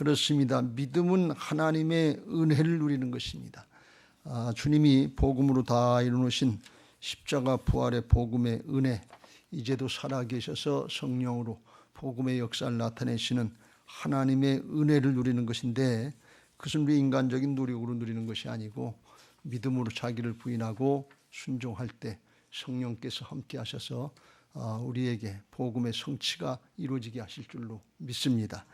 그렇습니다. 믿음은 하나님의 은혜를 누리는 것입니다. 주님이 복음으로 다 이루신 십자가 부활의 복음의 은혜, 이제도 살아계셔서 성령으로 복음의 역사를 나타내시는 하나님의 은혜를 누리는 것인데, 그것은 우리 인간적인 노력으로 누리는 것이 아니고 믿음으로 자기를 부인하고 순종할 때 성령께서 함께 하셔서 우리에게 복음의 성취가 이루어지게 하실 줄로 믿습니다.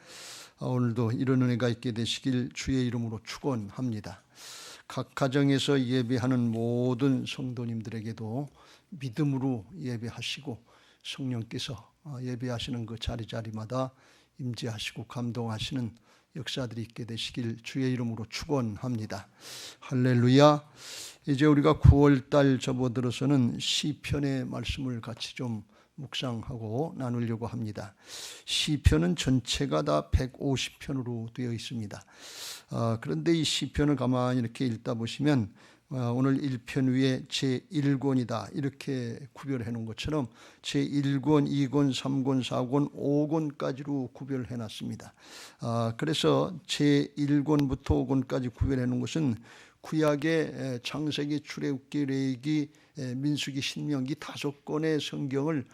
오늘도 이런 은혜가 있게 되시길 주의 이름으로 축원합니다. 각 가정에서 예배하는 모든 성도님들에게도 믿음으로 예배하시고 성령께서 예배하시는 그 자리자리마다 임재하시고 감동하시는 역사들이 있게 되시길 주의 이름으로 축원합니다. 할렐루야. 이제 우리가 9월달 접어들어서는 시편의 말씀을 같이 좀 묵상하고 나누려고 합니다. 시편은 전체가 다 150편으로 되어 있습니다. 그런데 이 시편을 가만히 이렇게 읽다 보시면 오늘 1편 위에 제1권이다 이렇게 구별해 놓은 것처럼 제1권, 2권, 3권, 4권, 5권까지로 구별해 놨습니다. 그래서 제1권부터 5권까지 구별해 놓은 것은 구약의 창세기, 출애굽기, 레위기, 민수기, 신명기 5권의 성경을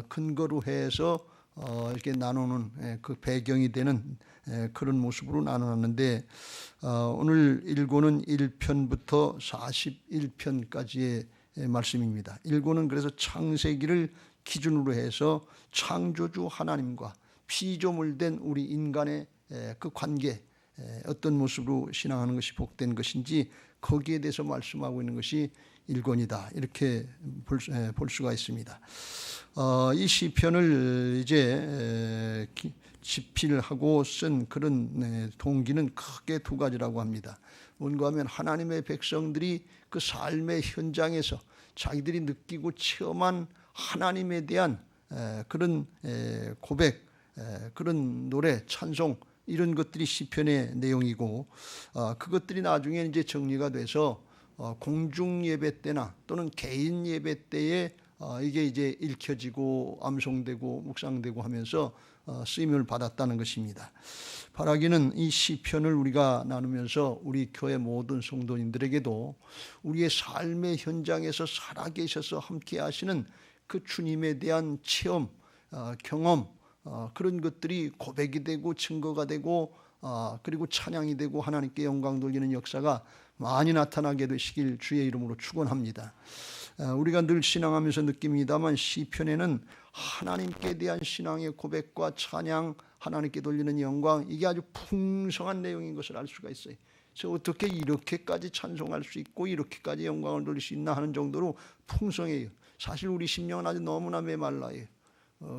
근거로 해서 이렇게 나누는 그 배경이 되는 그런 모습으로 나눠놨는데, 오늘 1권은 1편부터 41편까지의 말씀입니다. 1권은 그래서 창세기를 기준으로 해서 창조주 하나님과 피조물된 우리 인간의 그 관계, 어떤 모습으로 신앙하는 것이 복된 것인지 거기에 대해서 말씀하고 있는 것이 1권이다 이렇게 볼 수가 있습니다. 이 시편을 이제 집필하고 쓴 그런 동기는 크게 두 가지라고 합니다. 뭔가 하면 하나님의 백성들이 그 삶의 현장에서 자기들이 느끼고 체험한 하나님에 대한 그런 고백, 그런 노래, 찬송, 이런 것들이 시편의 내용이고, 그것들이 나중에 이제 정리가 돼서 공중 예배 때나 또는 개인 예배 때에 이게 이제 읽혀지고 암송되고 묵상되고 하면서 쓰임을 받았다는 것입니다. 바라기는 이 시편을 우리가 나누면서 우리 교회 모든 성도님들에게도 우리의 삶의 현장에서 살아계셔서 함께 하시는 그 주님에 대한 체험, 경험, 그런 것들이 고백이 되고 증거가 되고 그리고 찬양이 되고 하나님께 영광 돌리는 역사가 많이 나타나게 되시길 주의 이름으로 축원합니다. 우리가 늘 신앙하면서 느낍니다만 시편에는 하나님께 대한 신앙의 고백과 찬양, 하나님께 돌리는 영광, 이게 아주 풍성한 내용인 것을 알 수가 있어요. 그래서 어떻게 이렇게까지 찬송할 수 있고 이렇게까지 영광을 돌릴 수 있나 하는 정도로 풍성해요. 사실 우리 심령은 아주 너무나 메말라요.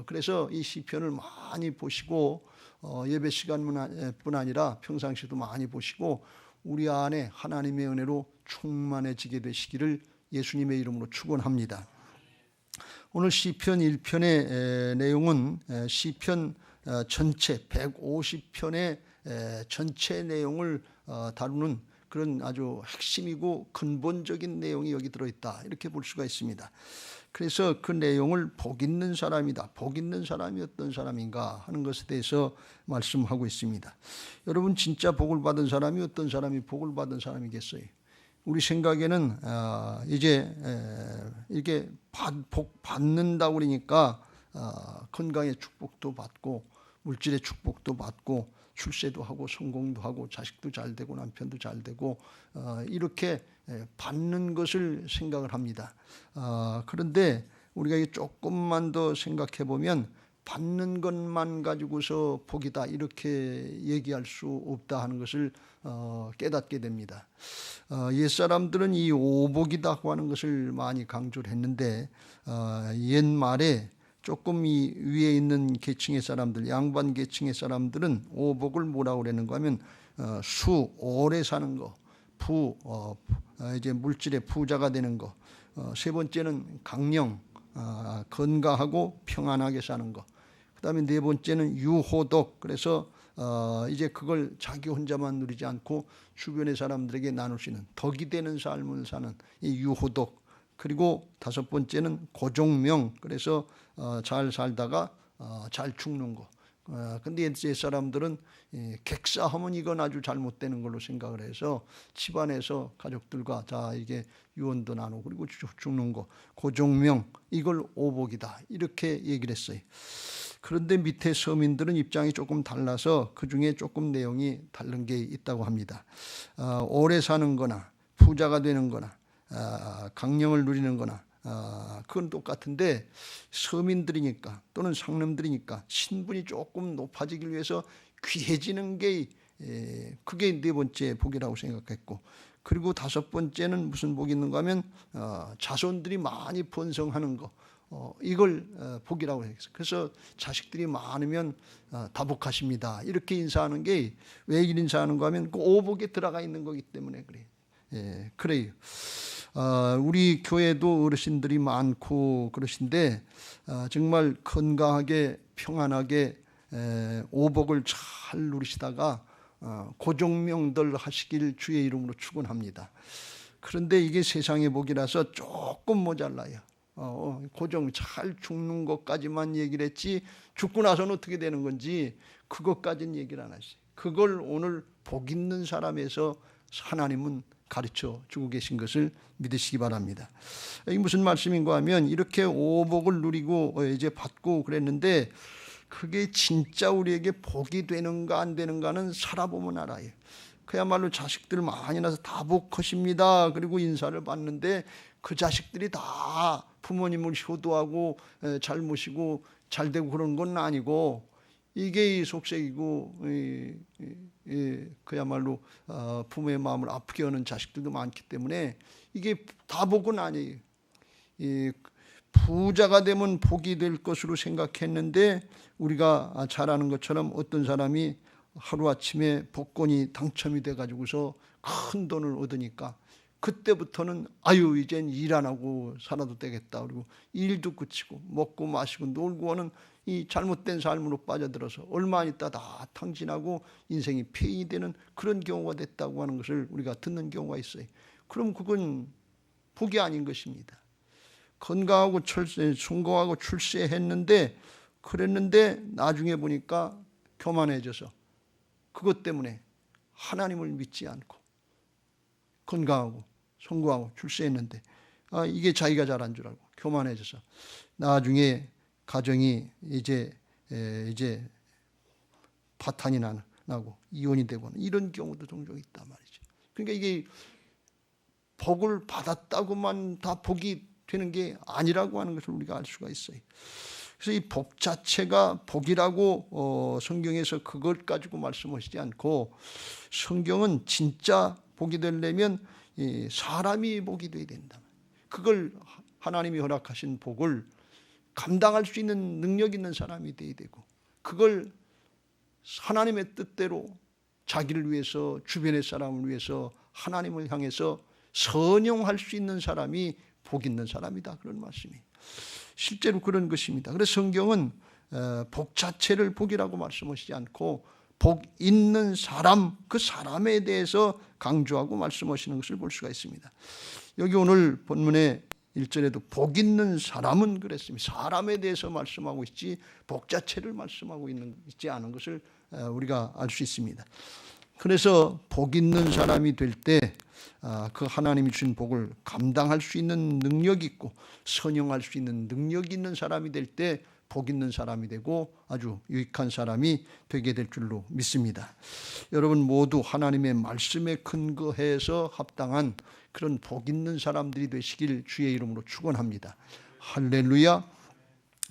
그래서 이 시편을 많이 보시고 예배 시간뿐 아니라 평상시도 많이 보시고 우리 안에 하나님의 은혜로 충만해지게 되시기를 예수님의 이름으로 축원합니다. 오늘 시편 1편의 내용은 시편 전체 150편의 전체 내용을 다루는 그런 아주 핵심이고 근본적인 내용이 여기 들어있다 이렇게 볼 수가 있습니다. 그래서 그 내용을 복 있는 사람이다, 복 있는 사람이 어떤 사람인가 하는 것에 대해서 말씀하고 있습니다. 여러분, 진짜 복을 받은 사람이 어떤 사람이 복을 받은 사람이겠어요? 우리 생각에는 이제 이게 복 받는다고 그러니까 건강의 축복도 받고 물질의 축복도 받고 출세도 하고 성공도 하고 자식도 잘 되고 남편도 잘 되고 이렇게 받는 것을 생각을 합니다. 그런데 우리가 이게 조금만 더 생각해 보면 받는 것만 가지고서 복이다 이렇게 얘기할 수 없다 하는 것을 깨닫게 됩니다. 옛사람들은 이 오복이다고 하는 것을 많이 강조를 했는데 옛말에 조금 이 위에 있는 계층의 사람들, 양반 계층의 사람들은 오복을 뭐라고 그랬는가 하면 오래 사는 거, 이제 물질의 부자가 되는 거, 세 번째는 강령, 건강하고 평안하게 사는 거, 그 다음에 네 번째는 유호덕, 그래서 이제 그걸 자기 혼자만 누리지 않고 주변의 사람들에게 나눌 수 있는 덕이 되는 삶을 사는 이 유호덕, 그리고 다섯 번째는 고종명, 그래서 잘 살다가 잘 죽는 거, 근데 옛 사람들은 객사하면 이건 아주 잘못되는 걸로 생각을 해서 집안에서 가족들과 자 이게 유언도 나누고 그리고 죽는 거 고종명 이걸 오복이다 이렇게 얘기를 했어요. 그런데 밑에 서민들은 입장이 조금 달라서 그중에 조금 내용이 다른 게 있다고 합니다. 오래 사는 거나 부자가 되는 거나 강령을 누리는 거나 그건 똑같은데 서민들이니까 또는 상놈들이니까 신분이 조금 높아지기 위해서 귀해지는 게 그게 네 번째 복이라고 생각했고, 그리고 다섯 번째는 무슨 복이 있는가 하면 자손들이 많이 번성하는 거 이걸 복이라고 했어요. 그래서 자식들이 많으면 다복하십니다 이렇게 인사하는 게 왜 인사하는가 하면 그 오복에 들어가 있는 거기 때문에 그래요. 그래요. 우리 교회도 어르신들이 많고 그러신데 정말 건강하게 평안하게 오복을 잘 누리시다가 고종명들 하시길 주의 이름으로 축원합니다. 그런데 이게 세상의 복이라서 조금 모자라요. 고종 잘 죽는 것까지만 얘기를 했지 죽고 나서는 어떻게 되는 건지 그것까지는 얘기를 안 하시죠. 그걸 오늘 복 있는 사람에서 하나님은 가르쳐 주고 계신 것을 믿으시기 바랍니다. 이게 무슨 말씀인가 하면 이렇게 오복을 누리고 이제 받고 그랬는데 그게 진짜 우리에게 복이 되는가 안 되는가는 살아보면 알아요. 그야말로 자식들 많이 나서 다복하십니다 그리고 인사를 받는데 그 자식들이 다 부모님을 효도하고 잘 모시고 잘 되고 그런 건 아니고 이게 속색이고 그야말로 부모의 마음을 아프게 하는 자식들도 많기 때문에 이게 다 복은 아니에요. 부자가 되면 복이 될 것으로 생각했는데 우리가 잘 아는 것처럼 어떤 사람이 하루아침에 복권이 당첨이 돼가지고서 큰 돈을 얻으니까 그때부터는 아유 이젠 일 안 하고 살아도 되겠다 그리고 일도 그치고 먹고 마시고 놀고 하는 이 잘못된 삶으로 빠져들어서 얼마 안 있다 다 탕진하고 인생이 폐위되는 그런 경우가 됐다고 하는 것을 우리가 듣는 경우가 있어요. 그럼 그건 복이 아닌 것입니다. 건강하고 성공하고 출세했는데 그랬는데 나중에 보니까 교만해져서 그것 때문에 하나님을 믿지 않고 건강하고 성공하고 출세했는데 이게 자기가 잘한 줄 알고 교만해져서 나중에 가정이 이제 파탄이 나고 이혼이 되고 이런 경우도 종종 있단 말이죠. 그러니까 이게 복을 받았다고만 다 복이 되는 게 아니라고 하는 것을 우리가 알 수가 있어요. 그래서 이 복 자체가 복이라고 성경에서 그걸 가지고 말씀하시지 않고 성경은 진짜 복이 되려면 사람이 복이 돼야 된다. 그걸 하나님이 허락하신 복을 감당할 수 있는 능력 있는 사람이 돼야 되고 그걸 하나님의 뜻대로 자기를 위해서 주변의 사람을 위해서 하나님을 향해서 선용할 수 있는 사람이 복 있는 사람이다 그런 말씀이에요. 실제로 그런 것입니다. 그래서 성경은 복 자체를 복이라고 말씀하시지 않고 복 있는 사람 그 사람에 대해서 강조하고 말씀하시는 것을 볼 수가 있습니다. 여기 오늘 본문의 1절에도 복 있는 사람은 그랬습니다. 사람에 대해서 말씀하고 있지 복 자체를 말씀하고 있지 않은 것을 우리가 알 수 있습니다. 그래서 복 있는 사람이 될 때 그 하나님이 주신 복을 감당할 수 있는 능력이 있고 선용할 수 있는 능력이 있는 사람이 될 때 복 있는 사람이 되고 아주 유익한 사람이 되게 될 줄로 믿습니다. 여러분 모두 하나님의 말씀에 근거해서 합당한 그런 복 있는 사람들이 되시길 주의 이름으로 축원합니다. 할렐루야.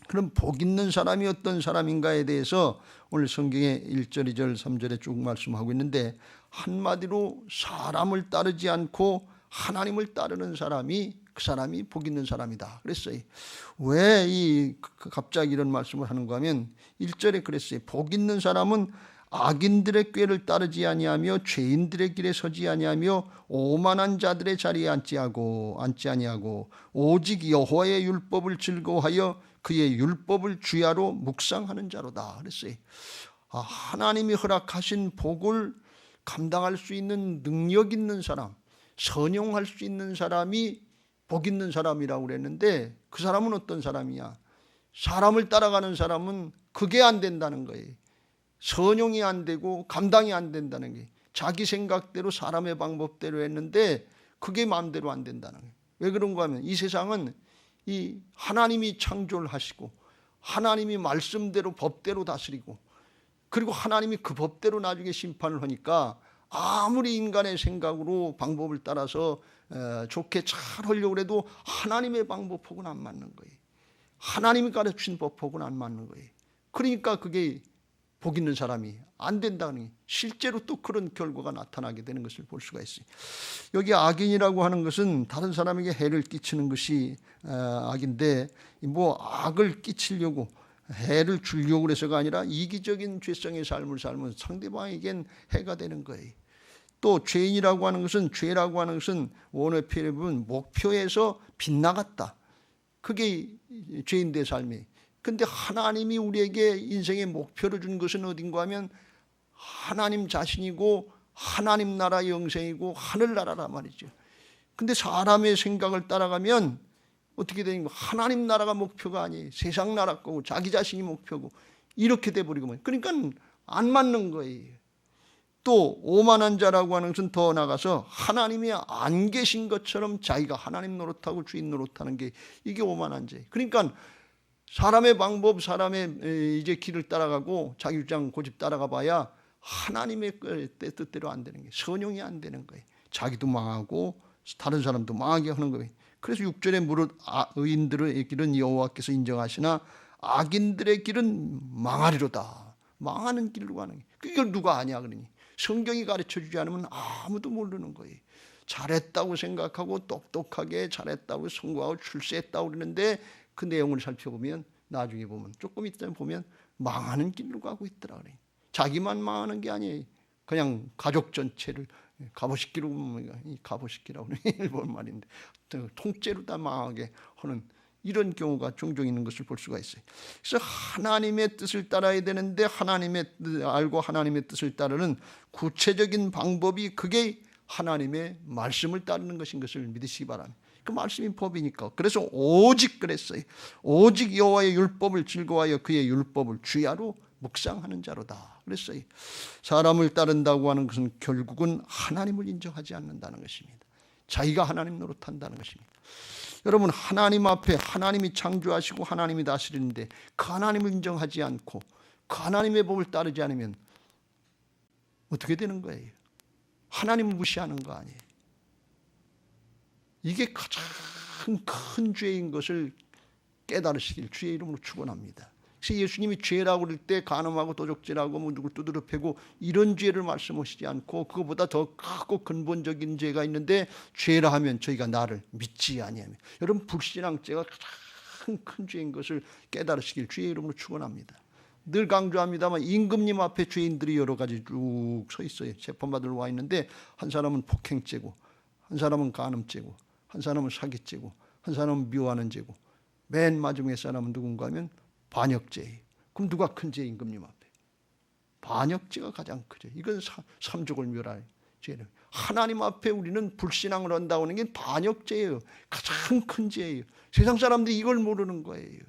그럼 복 있는 사람이 어떤 사람인가에 대해서 오늘 성경의 1절, 2절, 3절에 쭉 말씀하고 있는데 한마디로 사람을 따르지 않고 하나님을 따르는 사람이 그 사람이 복 있는 사람이다 그랬어요. 왜 갑자기 이런 말씀을 하는가 하면 1절에 그랬어요. 복 있는 사람은 악인들의 꾀를 따르지 아니하며 죄인들의 길에 서지 아니하며 오만한 자들의 자리에 앉지 아니하고 오직 여호와의 율법을 즐거워하여 그의 율법을 주야로 묵상하는 자로다 그랬어요. 하나님이 허락하신 복을 감당할 수 있는 능력 있는 사람, 선용할 수 있는 사람이 복 있는 사람이라고 그랬는데 그 사람은 어떤 사람이야? 사람을 따라가는 사람은 그게 안 된다는 거예요. 선용이 안 되고 감당이 안 된다는 게, 자기 생각대로 사람의 방법대로 했는데 그게 마음대로 안 된다는 거예요. 왜 그런가 하면 이 세상은 이 하나님이 창조를 하시고 하나님이 말씀대로 법대로 다스리고 그리고 하나님이 그 법대로 나중에 심판을 하니까 아무리 인간의 생각으로 방법을 따라서 좋게 잘 하려고 해도 하나님의 방법하고는 안 맞는 거예요. 하나님이 가르친 법하고는 안 맞는 거예요. 그러니까 그게 복 있는 사람이 안 된다니, 실제로 또 그런 결과가 나타나게 되는 것을 볼 수가 있어요. 여기 악인이라고 하는 것은 다른 사람에게 해를 끼치는 것이 악인데, 뭐 악을 끼치려고 해를 주려고 해서가 아니라 이기적인 죄성의 삶을 살면 상대방에겐 해가 되는 거예요. 또 죄인이라고 하는 것은, 죄라고 하는 것은 원어의 표현에 보면 목표에서 빗나갔다, 그게 죄인의 삶이에요. 근데 하나님이 우리에게 인생의 목표를 준 것은 어딘가 하면 하나님 자신이고 하나님 나라 영생이고 하늘나라란 말이죠. 근데 사람의 생각을 따라가면 어떻게 되는 거? 하나님 나라가 목표가 아니에요. 세상 나라 거고 자기 자신이 목표고 이렇게 돼버리고, 그러니까 안 맞는 거예요. 또 오만한 자라고 하는 것은 더 나가서 하나님이 안 계신 것처럼 자기가 하나님 노릇하고 주인 노릇하는 게, 이게 오만한 죄. 그러니까 사람의 방법, 사람의 이제 길을 따라가고 자기 주장 고집 따라가 봐야 하나님의 뜻대로 안 되는 게, 선용이 안 되는 거예요. 자기도 망하고 다른 사람도 망하게 하는 거예요. 그래서 6절에 무릇 의인들의 길은 여호와께서 인정하시나 악인들의 길은 망하리로다. 망하는 길로 가는 거예요. 이걸 누가 아냐 그러니, 성경이 가르쳐주지 않으면 아무도 모르는 거예요. 잘했다고 생각하고 똑똑하게 잘했다고 성공하고 출세했다고 그러는데 그 내용을 살펴보면 나중에 보면, 조금 있다 보면 망하는 길로 가고 있더라 그래. 자기만 망하는 게 아니에요. 그냥 가족 전체를 갑오시키로, 이 갑오시키라고 일본 말인데 통째로 다 망하게 하는 이런 경우가 종종 있는 것을 볼 수가 있어요. 그래서 하나님의 뜻을 따라야 되는데 하나님의 뜻을 알고 하나님의 뜻을 따르는 구체적인 방법이, 그게 하나님의 말씀을 따르는 것인 것을 믿으시기 바랍니다. 그 말씀이 법이니까. 그래서 오직 그랬어요. 오직 여호와의 율법을 즐거워하여 그의 율법을 주야로 묵상하는 자로다 그랬어요. 사람을 따른다고 하는 것은 결국은 하나님을 인정하지 않는다는 것입니다. 자기가 하나님 노릇한다는 것입니다. 여러분, 하나님 앞에 하나님이 창조하시고 하나님이 다스리는데 그 하나님을 인정하지 않고 그 하나님의 법을 따르지 않으면 어떻게 되는 거예요? 하나님을 무시하는 거 아니에요. 이게 가장 큰 죄인 것을 깨달으시길 주의 이름으로 축원합니다. 그래서 예수님이 죄라고 그럴 때 간음하고 도적질하고 뭐 누굴 두드려 패고 이런 죄를 말씀하시지 않고, 그거보다 더 크고 근본적인 죄가 있는데, 죄라 하면 저희가 나를 믿지 아니하며, 여러분 불신앙죄가 가장 큰 죄인 것을 깨달으시길 주의 이름으로 축원합니다. 늘 강조합니다만 임금님 앞에 죄인들이 여러 가지 쭉 서 있어요. 재판받으러 와 있는데 한 사람은 폭행죄고, 한 사람은 간음죄고, 한 사람은 사기죄고, 한 사람은 미워하는 죄고, 맨 마지막에 사람은 누군가 하면 반역죄예요. 그럼 누가 큰 죄? 임금님 앞에 반역죄가 가장 크죠. 이건 삼족을 멸할 죄는, 하나님 앞에 우리는 불신앙을 한다고 하는 게 반역죄예요. 가장 큰 죄예요. 세상 사람들이 이걸 모르는 거예요.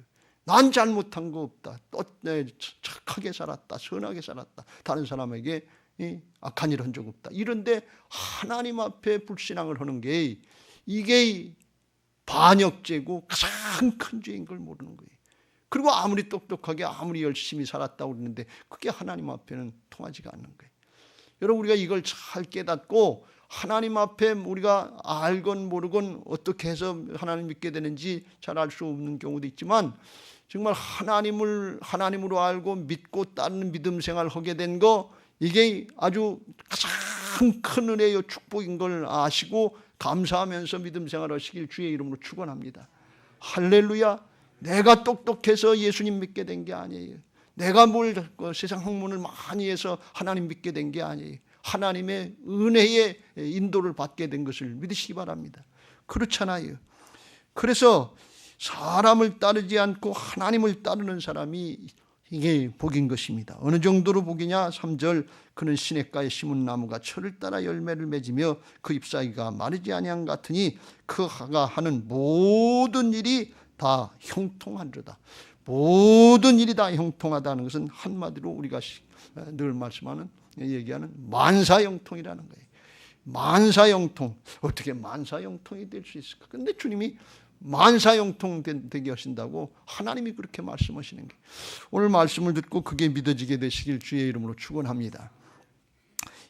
난 잘못한 거 없다, 착하게 살았다, 선하게 살았다, 다른 사람에게 악한 일 한 적 없다, 이런데 하나님 앞에 불신앙을 하는 게 이게 반역죄고 가장 큰 죄인 걸 모르는 거예요. 그리고 아무리 똑똑하게 아무리 열심히 살았다고 그러는데 그게 하나님 앞에는 통하지가 않는 거예요. 여러분, 우리가 이걸 잘 깨닫고 하나님 앞에 우리가 알건 모르건 어떻게 해서 하나님 믿게 되는지 잘 알 수 없는 경우도 있지만, 정말 하나님으로 알고 믿고 따르는 믿음 생활을 하게 된 거, 이게 아주 가장 큰 은혜요 축복인 걸 아시고 감사하면서 믿음 생활을 하시길 주의 이름으로 축원합니다. 할렐루야. 내가 똑똑해서 예수님 믿게 된 게 아니에요. 내가 세상 학문을 많이 해서 하나님 믿게 된 게 아니에요. 하나님의 은혜의 인도를 받게 된 것을 믿으시기 바랍니다. 그렇잖아요. 그래서 사람을 따르지 않고 하나님을 따르는 사람이 이게 복인 것입니다. 어느 정도로 복이냐? 3절, 그는 시냇가에 심은 나무가 철을 따라 열매를 맺으며 그 잎사귀가 마르지 아니한 같으니 그가 하는 모든 일이 다 형통하리로다. 모든 일이 다 형통하다는 것은 한마디로 우리가 늘 말씀하는 얘기하는 만사형통이라는 거예요. 만사형통. 어떻게 만사형통이 될 수 있을까? 그런데 주님이 만사형통 되게 하신다고 하나님이 그렇게 말씀하시는 게, 오늘 말씀을 듣고 그게 믿어지게 되시길 주의 이름으로 축원합니다.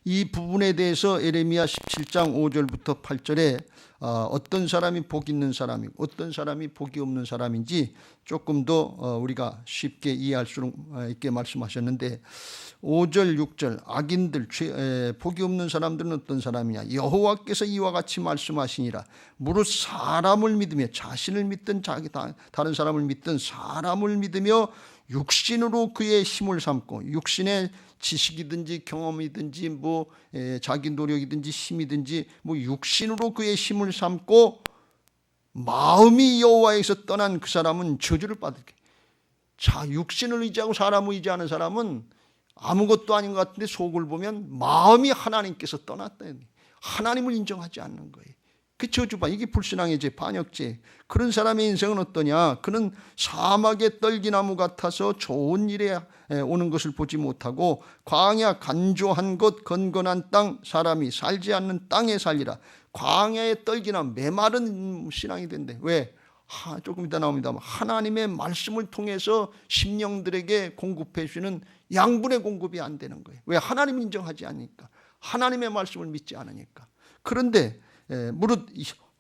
이 부분에 대해서 예레미야 17장 5절부터 8절에 어떤 사람이 복 있는 사람이고 어떤 사람이 복이 없는 사람인지 조금 더 우리가 쉽게 이해할 수 있게 말씀하셨는데, 5절 6절 악인들 복이 없는 사람들은 어떤 사람이냐. 여호와께서 이와 같이 말씀하시니라. 무릇 사람을 믿으며 자신을 믿든 다른 사람을 믿든 사람을 믿으며 육신으로 그의 힘을 삼고, 육신의 지식이든지 경험이든지 자기 노력이든지 힘이든지 육신으로 그의 힘을 삼고 마음이 여호와에서 떠난 그 사람은 저주를 받을게. 자, 육신을 의지하고 사람을 의지하는 사람은 아무것도 아닌 것 같은데 속을 보면 마음이 하나님께서 떠났다. 하나님을 인정하지 않는 거예요. 그 저주반, 이게 불신앙의 죄, 반역죄. 그런 사람의 인생은 어떠냐? 그는 사막의 떨기나무 같아서 좋은 일에 오는 것을 보지 못하고 광야 간조한 곳 건건한 땅 사람이 살지 않는 땅에 살리라. 광야의 떨기나무, 메마른 신앙이 된대. 왜? 조금 이따 나옵니다만 하나님의 말씀을 통해서 심령들에게 공급해 주시는 양분의 공급이 안 되는 거예요. 왜? 하나님을 인정하지 않으니까, 하나님의 말씀을 믿지 않으니까. 그런데 무릇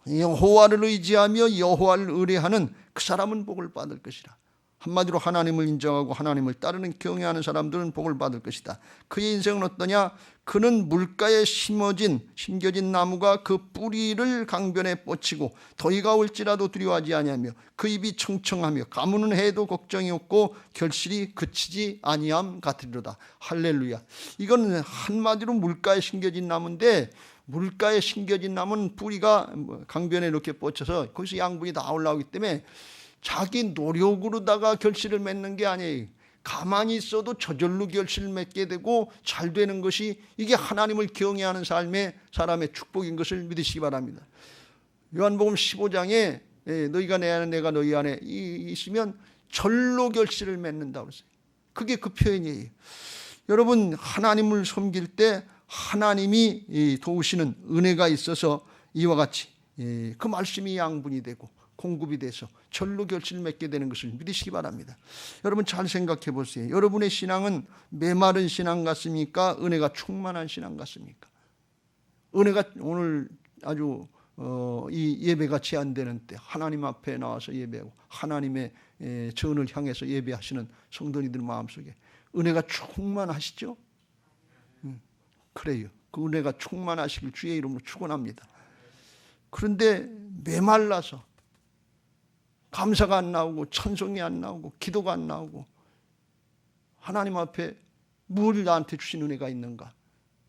여호와를 의지하며 여호와를 의뢰하는 그 사람은 복을 받을 것이라. 한마디로 하나님을 인정하고 하나님을 따르는 경외하는 사람들은 복을 받을 것이다. 그의 인생은 어떠냐? 그는 물가에 심겨진 나무가 그 뿌리를 강변에 뻗치고 더위가 올지라도 두려워하지 아니하며 그 입이 청청하며 가무는 해도 걱정이 없고 결실이 그치지 아니함 같으리로다. 할렐루야. 이건 한마디로 물가에 심겨진 나무인데, 물가에 심겨진 나무는 뿌리가 강변에 이렇게 뻗쳐서 거기서 양분이 다 올라오기 때문에 자기 노력으로다가 결실을 맺는 게 아니에요. 가만히 있어도 저절로 결실을 맺게 되고 잘 되는 것이, 이게 하나님을 경외하는 사람의 축복인 것을 믿으시기 바랍니다. 요한복음 15장에 너희가 내 안에 내가 너희 안에 있으면 절로 결실을 맺는다고 그랬어요. 그게 그 표현이에요. 여러분, 하나님을 섬길 때 하나님이 도우시는 은혜가 있어서 이와 같이 그 말씀이 양분이 되고 공급이 돼서 절로 결실을 맺게 되는 것을 믿으시기 바랍니다. 여러분 잘 생각해 보세요. 여러분의 신앙은 메마른 신앙 같습니까? 은혜가 충만한 신앙 같습니까? 은혜가 오늘 아주 이 예배가 제한되는 때 하나님 앞에 나와서 예배하고 하나님의 전을 향해서 예배하시는 성도님들 마음속에 은혜가 충만하시죠? 그래요. 그 은혜가 충만하시길 주의 이름으로 축원합니다. 그런데 메말라서 감사가 안 나오고 찬송이 안 나오고 기도가 안 나오고 하나님 앞에 뭘 나한테 주신 은혜가 있는가,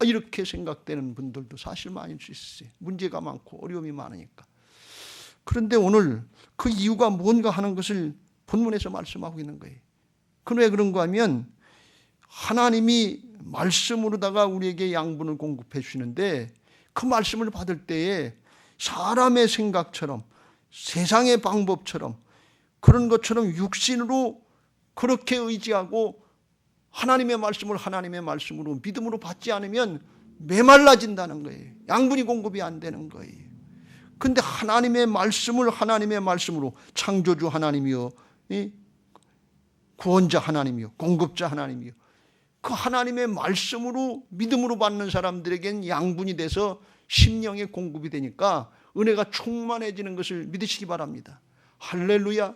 이렇게 생각되는 분들도 사실 많을 수 있어요. 문제가 많고 어려움이 많으니까. 그런데 오늘 그 이유가 뭔가 하는 것을 본문에서 말씀하고 있는 거예요. 왜 그런가 하면 하나님이 말씀으로다가 우리에게 양분을 공급해 주시는데, 그 말씀을 받을 때에 사람의 생각처럼 세상의 방법처럼 그런 것처럼 육신으로 그렇게 의지하고 하나님의 말씀을 하나님의 말씀으로 믿음으로 받지 않으면 메말라진다는 거예요. 양분이 공급이 안 되는 거예요. 그런데 하나님의 말씀을 하나님의 말씀으로, 창조주 하나님이요, 구원자 하나님이요, 공급자 하나님이요, 그 하나님의 말씀으로 믿음으로 받는 사람들에겐 양분이 돼서 심령의 공급이 되니까 은혜가 충만해지는 것을 믿으시기 바랍니다. 할렐루야.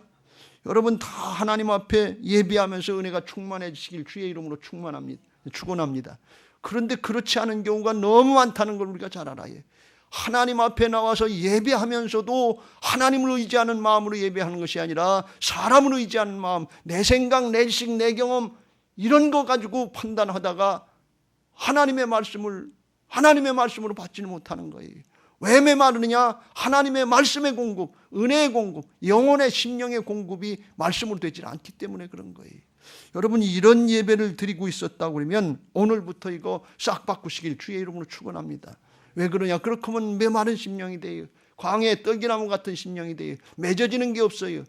여러분 다 하나님 앞에 예배하면서 은혜가 충만해지시길 주의 이름으로 축원합니다. 그런데 그렇지 않은 경우가 너무 많다는 걸 우리가 잘 알아요. 하나님 앞에 나와서 예배하면서도 하나님을 의지하는 마음으로 예배하는 것이 아니라 사람을 의지하는 마음, 내 생각, 내 지식, 내 경험, 이런 거 가지고 판단하다가 하나님의 말씀으로 받지는 못하는 거예요. 왜 메마르느냐? 하나님의 말씀의 공급, 은혜의 공급, 영혼의 심령의 공급이 말씀으로 되지 않기 때문에 그런 거예요. 여러분이 이런 예배를 드리고 있었다고 그러면 오늘부터 이거 싹 바꾸시길 주의 이름으로 축원합니다. 왜 그러냐? 그렇게 하면 메마른 심령이 돼요. 광야의 떡이나무 같은 심령이 돼요. 맺어지는 게 없어요.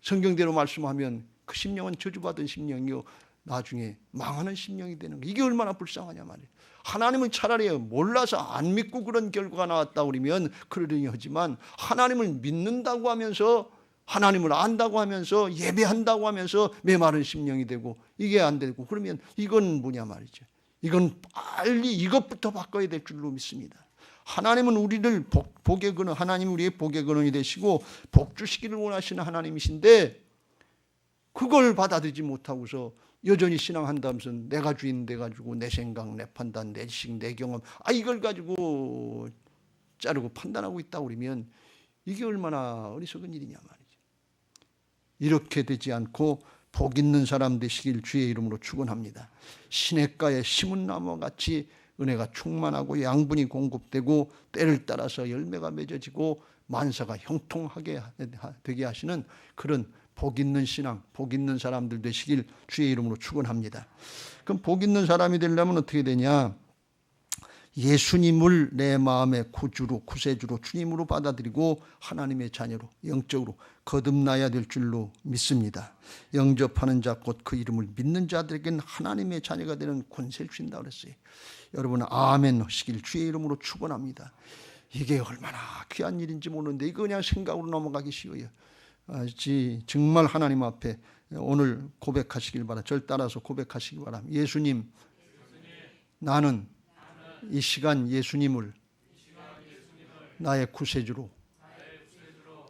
성경대로 말씀하면 그 심령은 저주받은 심령이요 나중에 망하는 심령이 되는 거예요. 이게 얼마나 불쌍하냐 말이에요. 하나님을 차라리 몰라서 안 믿고 그런 결과가 나왔다 그러면 그러려니 하지만 하나님을 믿는다고 하면서 하나님을 안다고 하면서 예배한다고 하면서 메마른 심령이 되고 이게 안 되고 그러면 이건 뭐냐 말이죠. 이건 빨리 이것부터 바꿔야 될 줄로 믿습니다. 하나님은 우리를 복의 근원, 하나님 우리의 복의 근원이 되시고 복 주시기를 원하시는 하나님이신데 그걸 받아들이지 못하고서 여전히 신앙한다면서 내가 주인 돼가지고 내 생각, 내 판단, 내 지식, 내 경험 이걸 가지고 자르고 판단하고 있다고 그러면 이게 얼마나 어리석은 일이냐 말이죠. 이렇게 되지 않고 복 있는 사람 되시길 주의 이름으로 축원합니다. 시냇가에 심은 나무와 같이 은혜가 충만하고 양분이 공급되고 때를 따라서 열매가 맺어지고 만사가 형통하게 되게 하시는 그런 복 있는 신앙, 복 있는 사람들 되시길 주의 이름으로 축원합니다. 그럼 복 있는 사람이 되려면 어떻게 되냐? 예수님을 내 마음의 구주로, 구세주로, 주님으로 받아들이고 하나님의 자녀로 영적으로 거듭나야 될 줄로 믿습니다. 영접하는 자 곧 그 이름을 믿는 자들에게는 하나님의 자녀가 되는 권세를 주신다고 그랬어요. 여러분 아멘 하시길 주의 이름으로 축원합니다. 이게 얼마나 귀한 일인지 모르는데 이거 그냥 생각으로 넘어가기 쉬워요. 정말 하나님 앞에 오늘 고백하시길 바랍니다. 절 따라서 고백하시길 바랍니다. 예수님, 나는 이 시간 예수님을 나의 구세주로,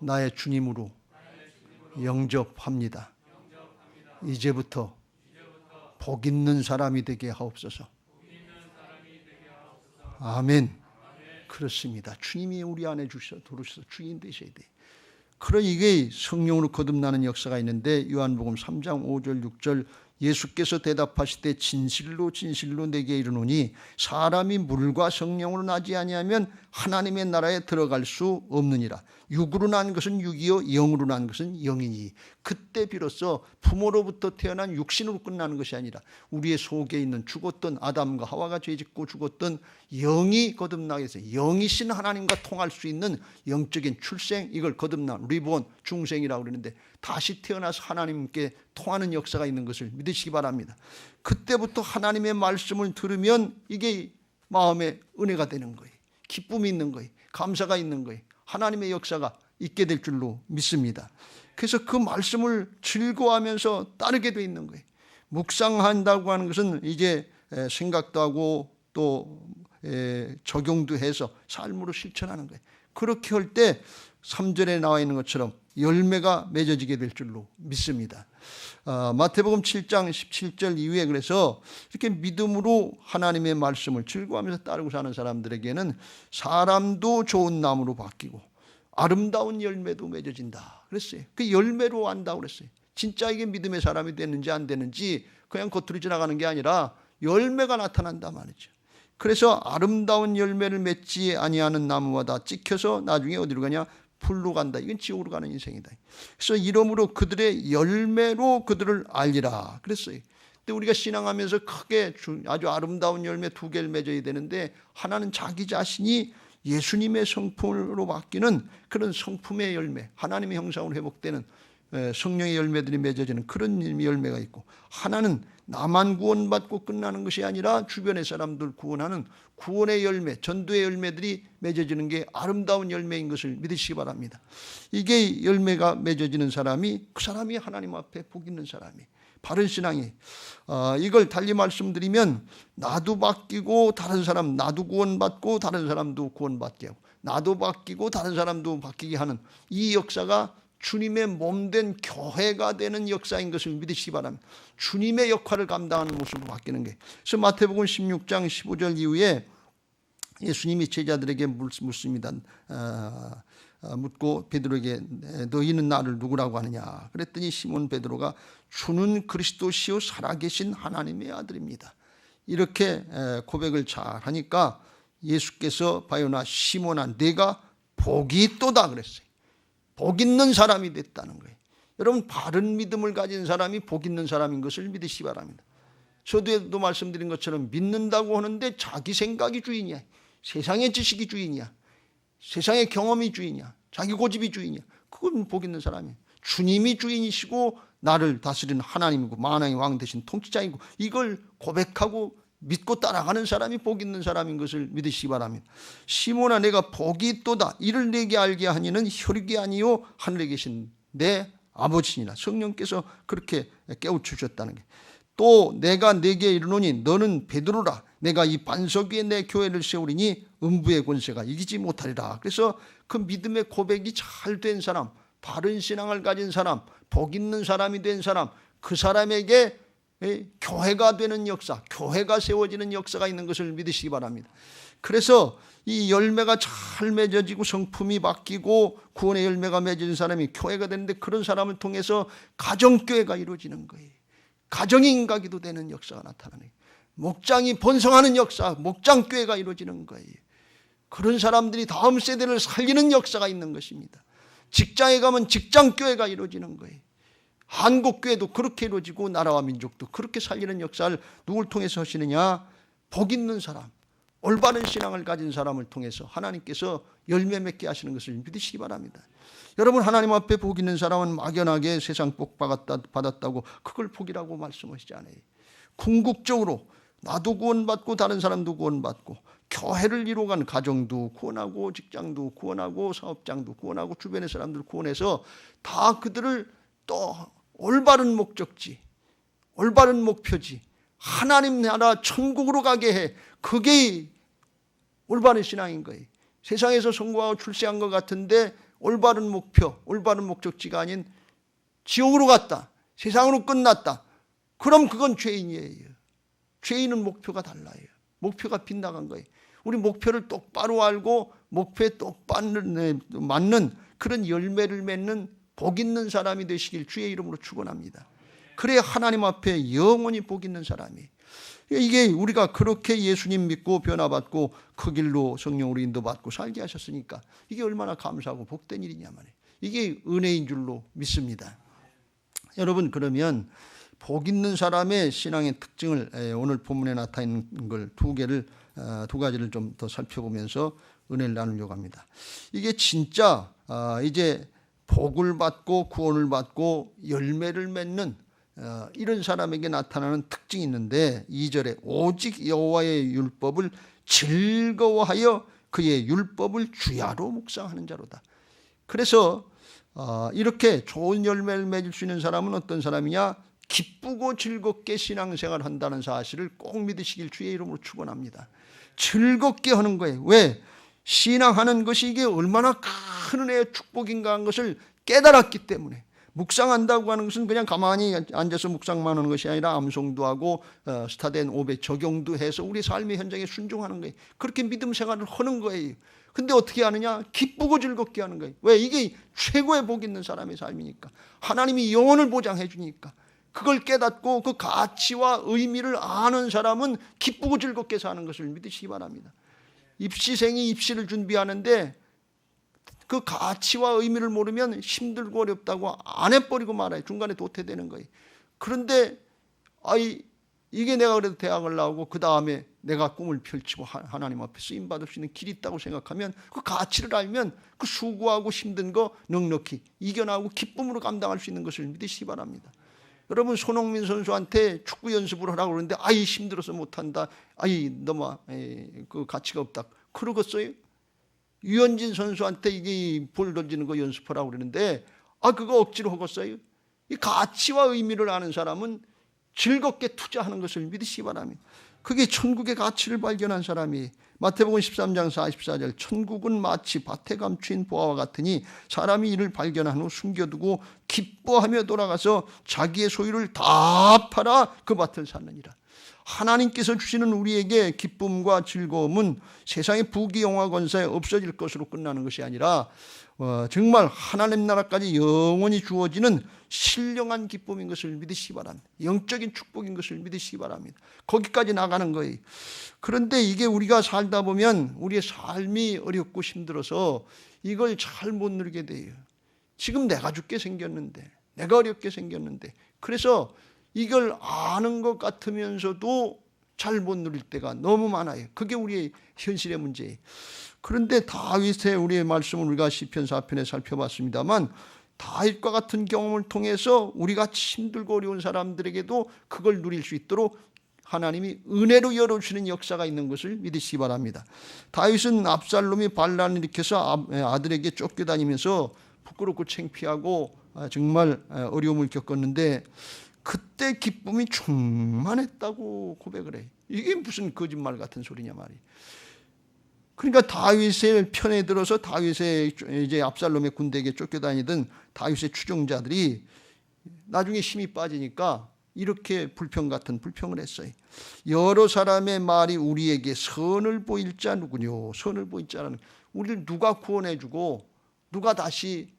나의 주님으로 영접합니다. 이제부터 복 있는 사람이 되게 하옵소서. 아멘. 그렇습니다. 주님이 우리 안에 들어오셔서 주인 되셔야 돼요. 그러 이게 성령으로 거듭나는 역사가 있는데 요한복음 3장 5절 6절 예수께서 대답하시되 진실로 진실로 내게 이르노니 사람이 물과 성령으로 나지 아니하면 하나님의 나라에 들어갈 수 없느니라. 육으로 난 것은 육이요 영으로 난 것은 영이니. 그때 비로소 부모로부터 태어난 육신으로 끝나는 것이 아니라 우리의 속에 있는 죽었던 아담과 하와가 죄짓고 죽었던 영이 거듭나게 해서 영이신 하나님과 통할 수 있는 영적인 출생, 이걸 거듭난 리본 중생이라고 그러는데 다시 태어나서 하나님께 통하는 역사가 있는 것을 믿으시기 바랍니다. 그때부터 하나님의 말씀을 들으면 이게 마음에 은혜가 되는 거예요. 기쁨이 있는 거예요. 감사가 있는 거예요. 하나님의 역사가 있게 될 줄로 믿습니다. 그래서 그 말씀을 즐거워하면서 따르게 돼 있는 거예요. 묵상한다고 하는 것은 이제 생각도 하고 또 적용도 해서 삶으로 실천하는 거예요. 그렇게 할 때 3절에 나와 있는 것처럼 열매가 맺어지게 될 줄로 믿습니다. 마태복음 7장 17절 이후에 그래서 이렇게 믿음으로 하나님의 말씀을 즐거워하면서 따르고 사는 사람들에게는 사람도 좋은 나무로 바뀌고 아름다운 열매도 맺어진다 그랬어요. 그 열매로 안다고 그랬어요. 진짜 이게 믿음의 사람이 됐는지 안 됐는지 그냥 겉으로 지나가는 게 아니라 열매가 나타난다 말이죠. 그래서 아름다운 열매를 맺지 아니하는 나무마다 찍혀서 나중에 어디로 가냐? 불로 간다. 이건 지옥으로 가는 인생이다. 그래서 이러므로 그들의 열매로 그들을 알리라 그랬어요. 근데 우리가 신앙하면서 크게 아주 아름다운 열매 2개를 맺어야 되는데 하나는 자기 자신이 예수님의 성품으로 바뀌는 그런 성품의 열매, 하나님의 형상으로 회복되는 성령의 열매들이 맺어지는 그런 열매가 있고, 하나는 나만 구원받고 끝나는 것이 아니라 주변의 사람들 구원하는 구원의 열매, 전도의 열매들이 맺어지는 게 아름다운 열매인 것을 믿으시기 바랍니다. 이게 열매가 맺어지는 사람이, 그 사람이 하나님 앞에 복 있는 사람이 바른 신앙이. 이걸 달리 말씀드리면 나도 바뀌고 다른 사람, 나도 구원받고 다른 사람도 구원받게 하고, 나도 바뀌고 다른 사람도 바뀌게 하는 이 역사가 주님의 몸된 교회가 되는 역사인 것을 믿으시기 바랍니다. 주님의 역할을 감당하는 모습으로 바뀌는 게. 그래서 마태복음 16장 15절 이후에 예수님이 제자들에게 묻습니다. 묻고 베드로에게 너희는 나를 누구라고 하느냐 그랬더니 시몬 베드로가 주는 그리스도시요 살아계신 하나님의 아들입니다. 이렇게 고백을 잘 하니까 예수께서 바요나 시몬아 내가 복이 있도다 그랬어요. 복 있는 사람이 됐다는 거예요. 여러분, 바른 믿음을 가진 사람이 복 있는 사람인 것을 믿으시기 바랍니다. 저도 말씀드린 것처럼 믿는다고 하는데 자기 생각이 주인이야, 세상의 지식이 주인이야, 세상의 경험이 주인이야, 자기 고집이 주인이야, 그건 복 있는 사람이에요. 주님이 주인이시고 나를 다스리는 하나님이고 만왕의 왕 되신 통치자이고 이걸 고백하고 믿고 따라가는 사람이 복 있는 사람인 것을 믿으시기 바랍니다. 시몬아 내가 복이 있도다. 이를 내게 알게 하니는 혈육이 아니요 하늘에 계신 내 아버지니라. 성령께서 그렇게 깨우치셨다는 게. 또 내가 네게 이르노니 너는 베드로라. 내가 이 반석 위에 내 교회를 세우리니 음부의 권세가 이기지 못하리라. 그래서 그 믿음의 고백이 잘 된 사람, 바른 신앙을 가진 사람, 복 있는 사람이 된 사람, 그 사람에게 교회가 되는 역사, 교회가 세워지는 역사가 있는 것을 믿으시기 바랍니다. 그래서 이 열매가 잘 맺어지고 성품이 바뀌고 구원의 열매가 맺어진 사람이 교회가 되는데 그런 사람을 통해서 가정교회가 이루어지는 거예요. 가정이 인가기도 되는 역사가 나타나는 거예요. 목장이 번성하는 역사, 목장교회가 이루어지는 거예요. 그런 사람들이 다음 세대를 살리는 역사가 있는 것입니다. 직장에 가면 직장교회가 이루어지는 거예요. 한국교회도 그렇게 이루어지고 나라와 민족도 그렇게 살리는 역사를 누굴 통해서 하시느냐? 복 있는 사람, 올바른 신앙을 가진 사람을 통해서 하나님께서 열매 맺게 하시는 것을 믿으시기 바랍니다. 여러분 하나님 앞에 복 있는 사람은 막연하게 세상 복 받았다고 그걸 복이라고 말씀하시지 않아요. 궁극적으로 나도 구원받고 다른 사람도 구원받고 교회를 이루어간 가정도 구원하고 직장도 구원하고 사업장도 구원하고 주변의 사람들 구원해서 다 그들을 또 올바른 목적지, 올바른 목표지, 하나님 나라 천국으로 가게 해. 그게 올바른 신앙인 거예요. 세상에서 성공하고 출세한 것 같은데 올바른 목표, 올바른 목적지가 아닌 지옥으로 갔다, 세상으로 끝났다. 그럼 그건 죄인이에요. 죄인은 목표가 달라요. 목표가 빗나간 거예요. 우리 목표를 똑바로 알고 목표에 똑바로 맞는 그런 열매를 맺는 복 있는 사람이 되시길 주의 이름으로 축원합니다. 그래야 하나님 앞에 영원히 복 있는 사람이. 이게 우리가 그렇게 예수님 믿고 변화받고 그 길로 성령으로 인도받고 살게 하셨으니까 이게 얼마나 감사하고 복된 일이냐 말이에요. 이게 은혜인 줄로 믿습니다. 여러분 그러면 복 있는 사람의 신앙의 특징을 오늘 본문에 나타있는 걸 두 가지를 좀 더 살펴보면서 은혜를 나누려고 합니다. 이게 진짜 이제 복을 받고 구원을 받고 열매를 맺는 이런 사람에게 나타나는 특징이 있는데 2절에 오직 여호와의 율법을 즐거워하여 그의 율법을 주야로 묵상하는 자로다. 그래서 이렇게 좋은 열매를 맺을 수 있는 사람은 어떤 사람이냐? 기쁘고 즐겁게 신앙생활을 한다는 사실을 꼭 믿으시길 주의 이름으로 축원합니다. 즐겁게 하는 거예요. 왜? 신앙하는 것이 이게 얼마나 큰 은혜의 축복인가 하는 것을 깨달았기 때문에. 묵상한다고 하는 것은 그냥 가만히 앉아서 묵상만 하는 것이 아니라 암송도 하고 스타된 오배 적용도 해서 우리 삶의 현장에 순종하는 거예요. 그렇게 믿음 생활을 하는 거예요. 근데 어떻게 하느냐? 기쁘고 즐겁게 하는 거예요. 왜? 이게 최고의 복 있는 사람의 삶이니까. 하나님이 영혼을 보장해 주니까. 그걸 깨닫고 그 가치와 의미를 아는 사람은 기쁘고 즐겁게 사는 것을 믿으시기 바랍니다. 입시생이 입시를 준비하는데 그 가치와 의미를 모르면 힘들고 어렵다고 안 해버리고 말아요. 중간에 도태되는 거예요. 그런데 이게 내가 그래도 대학을 나오고 그 다음에 내가 꿈을 펼치고 하나님 앞에 쓰임받을 수 있는 길이 있다고 생각하면 그 가치를 알면 그 수고하고 힘든 거 넉넉히 이겨나가고 기쁨으로 감당할 수 있는 것을 믿으시기 바랍니다. 여러분 손흥민 선수한테 축구 연습을 하라고 그러는데 힘들어서 못한다. 너무 그 가치가 없다. 그러겠어요? 유현진 선수한테 이게 볼 던지는 거 연습하라고 그러는데 그거 억지로 하겠어요? 이 가치와 의미를 아는 사람은 즐겁게 투자하는 것을 믿으시기 바랍니다. 그게 천국의 가치를 발견한 사람이 마태복음 13장 44절 천국은 마치 밭에 감추인 보화와 같으니 사람이 이를 발견한 후 숨겨두고 기뻐하며 돌아가서 자기의 소유를 다 팔아 그 밭을 샀느니라. 하나님께서 주시는 우리에게 기쁨과 즐거움은 세상의 부귀 영화 권세에 없어질 것으로 끝나는 것이 아니라 정말 하나님 나라까지 영원히 주어지는 신령한 기쁨인 것을 믿으시기 바랍니다. 영적인 축복인 것을 믿으시기 바랍니다. 거기까지 나가는 거예요. 그런데 이게 우리가 살다 보면 우리의 삶이 어렵고 힘들어서 이걸 잘 못 누리게 돼요. 지금 내가 죽게 생겼는데, 내가 어렵게 생겼는데, 그래서 이걸 아는 것 같으면서도 잘 못 누릴 때가 너무 많아요. 그게 우리의 현실의 문제예요. 그런데 다윗의 우리의 말씀을 우리가 시편 4편에 살펴봤습니다만 다윗과 같은 경험을 통해서 우리가 힘들고 어려운 사람들에게도 그걸 누릴 수 있도록 하나님이 은혜로 열어주시는 역사가 있는 것을 믿으시기 바랍니다. 다윗은 압살롬이 반란을 일으켜서 아들에게 쫓겨다니면서 부끄럽고 창피하고 정말 어려움을 겪었는데 그때 기쁨이 충만했다고 고백을 해요. 이게 무슨 거짓말 같은 소리냐 말이에요. 그러니까 다윗의 편에 들어서 다윗의 이제 압살롬의 군대에게 쫓겨다니던 다윗의 추종자들이 나중에 힘이 빠지니까 이렇게 불평 같은 불평을 했어요. 여러 사람의 말이 우리에게 선을 보일 자 누구뇨? 선을 보일 자라는, 우리를 누가 구원해주고 누가 다시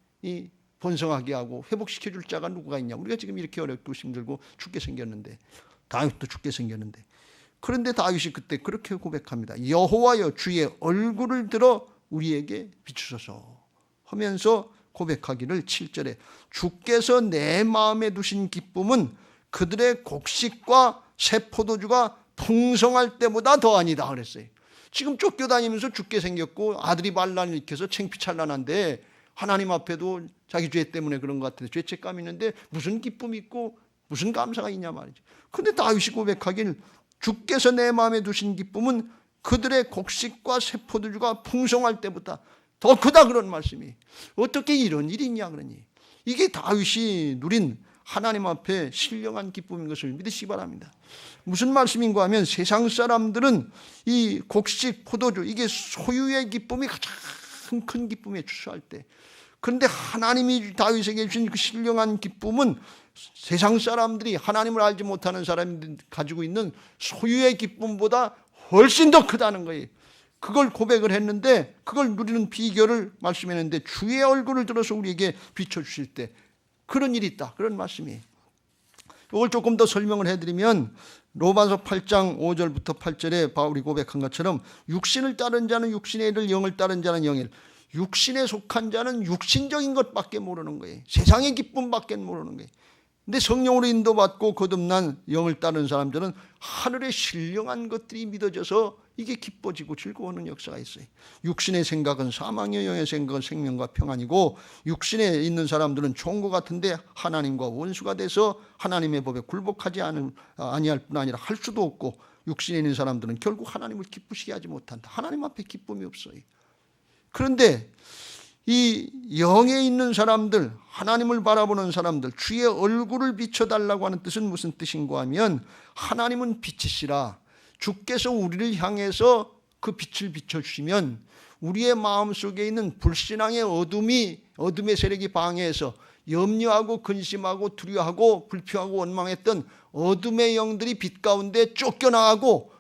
번성하게 하고 회복시켜줄 자가 누구가 있냐? 우리가 지금 이렇게 어렵고 힘들고 죽게 생겼는데, 다윗도 죽게 생겼는데. 그런데 다윗이 그때 그렇게 고백합니다. 여호와여, 주의 얼굴을 들어 우리에게 비추소서 하면서 고백하기를 7절에 주께서 내 마음에 두신 기쁨은 그들의 곡식과 새 포도주가 풍성할 때보다 더하니다 그랬어요. 지금 쫓겨다니면서 죽게 생겼고 아들이 반란을 일으켜서 창피찬란한데 하나님 앞에도 자기 죄 때문에 그런 것 같은데 죄책감이 있는데 무슨 기쁨이 있고 무슨 감사가 있냐 말이죠. 그런데 다윗이 고백하길 주께서 내 마음에 두신 기쁨은 그들의 곡식과 새 포도주가 풍성할 때보다 더 크다, 그런 말씀이. 어떻게 이런 일이 있냐 그러니, 이게 다윗이 누린 하나님 앞에 신령한 기쁨인 것을 믿으시기 바랍니다. 무슨 말씀인가 하면 세상 사람들은 이 곡식, 포도주, 이게 소유의 기쁨이 가장 큰 기쁨에 추수할 때, 그런데 하나님이 다윗에게 주신 그 신령한 기쁨은 세상 사람들이, 하나님을 알지 못하는 사람들이 가지고 있는 소유의 기쁨보다 훨씬 더 크다는 거예요. 그걸 고백을 했는데, 그걸 누리는 비결을 말씀했는데, 주의 얼굴을 들어서 우리에게 비춰주실 때 그런 일이 있다, 그런 말씀이에요. 이걸 조금 더 설명을 해드리면 로마서 8장 5절부터 8절에 바울이 고백한 것처럼 육신을 따른 자는 육신의 일을, 영을 따른 자는 영의 일. 육신에 속한 자는 육신적인 것밖에 모르는 거예요. 세상의 기쁨밖에 모르는 거예요. 근데 성령으로 인도받고 거듭난 영을 따르는 사람들은 하늘의 신령한 것들이 믿어져서 이게 기뻐지고 즐거워하는 역사가 있어요. 육신의 생각은 사망이요 영의 생각은 생명과 평안이고, 육신에 있는 사람들은 좋은 것 같은데 하나님과 원수가 돼서 하나님의 법에 굴복하지 아니할 뿐 아니라 할 수도 없고, 육신에 있는 사람들은 결국 하나님을 기쁘시게 하지 못한다. 하나님 앞에 기쁨이 없어요. 그런데 이 영에 있는 사람들, 하나님을 바라보는 사람들, 주의 얼굴을 비춰달라고 하는 뜻은 무슨 뜻인가 하면, 하나님은 빛이시라, 주께서 우리를 향해서 그 빛을 비춰주시면 우리의 마음속에 있는 불신앙의 어둠의 세력이 방해해서 염려하고 근심하고 두려워하고 불평하고 원망했던 어둠의 영들이 빛 가운데 쫓겨나가고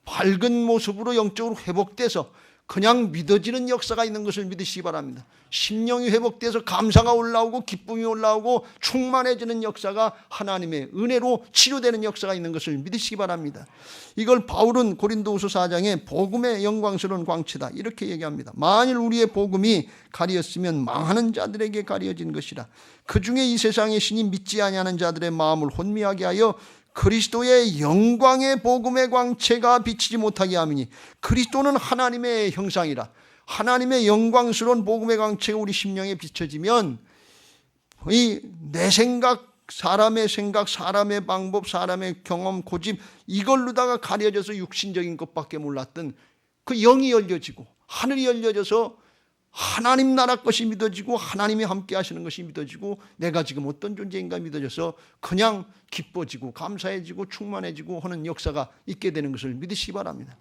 밝은 모습으로 영적으로 회복돼서 그냥 믿어지는 역사가 있는 것을 믿으시기 바랍니다. 심령이 회복돼서 감사가 올라오고 기쁨이 올라오고 충만해지는 역사가 하나님의 은혜로 치료되는 역사가 있는 것을 믿으시기 바랍니다. 이걸 바울은 고린도후서 4장에 복음의 영광스러운 광채다 이렇게 얘기합니다. 만일 우리의 복음이 가리었으면 망하는 자들에게 가려진 것이라. 그 중에 이 세상의 신이 믿지 아니하는 자들의 마음을 혼미하게 하여 그리스도의 영광의 복음의 광채가 비치지 못하게 함이니, 그리스도는 하나님의 형상이라. 하나님의 영광스러운 복음의 광채가 우리 심령에 비춰지면 이 내 생각, 사람의 방법, 사람의 경험, 고집, 이걸로다가 가려져서 육신적인 것밖에 몰랐던 그 영이 열려지고 하늘이 열려져서 하나님 나라 것이 믿어지고 하나님이 함께 하시는 것이 믿어지고 내가 지금 어떤 존재인가 믿어져서 그냥 기뻐지고 감사해지고 충만해지고 하는 역사가 있게 되는 것을 믿으시기 바랍니다.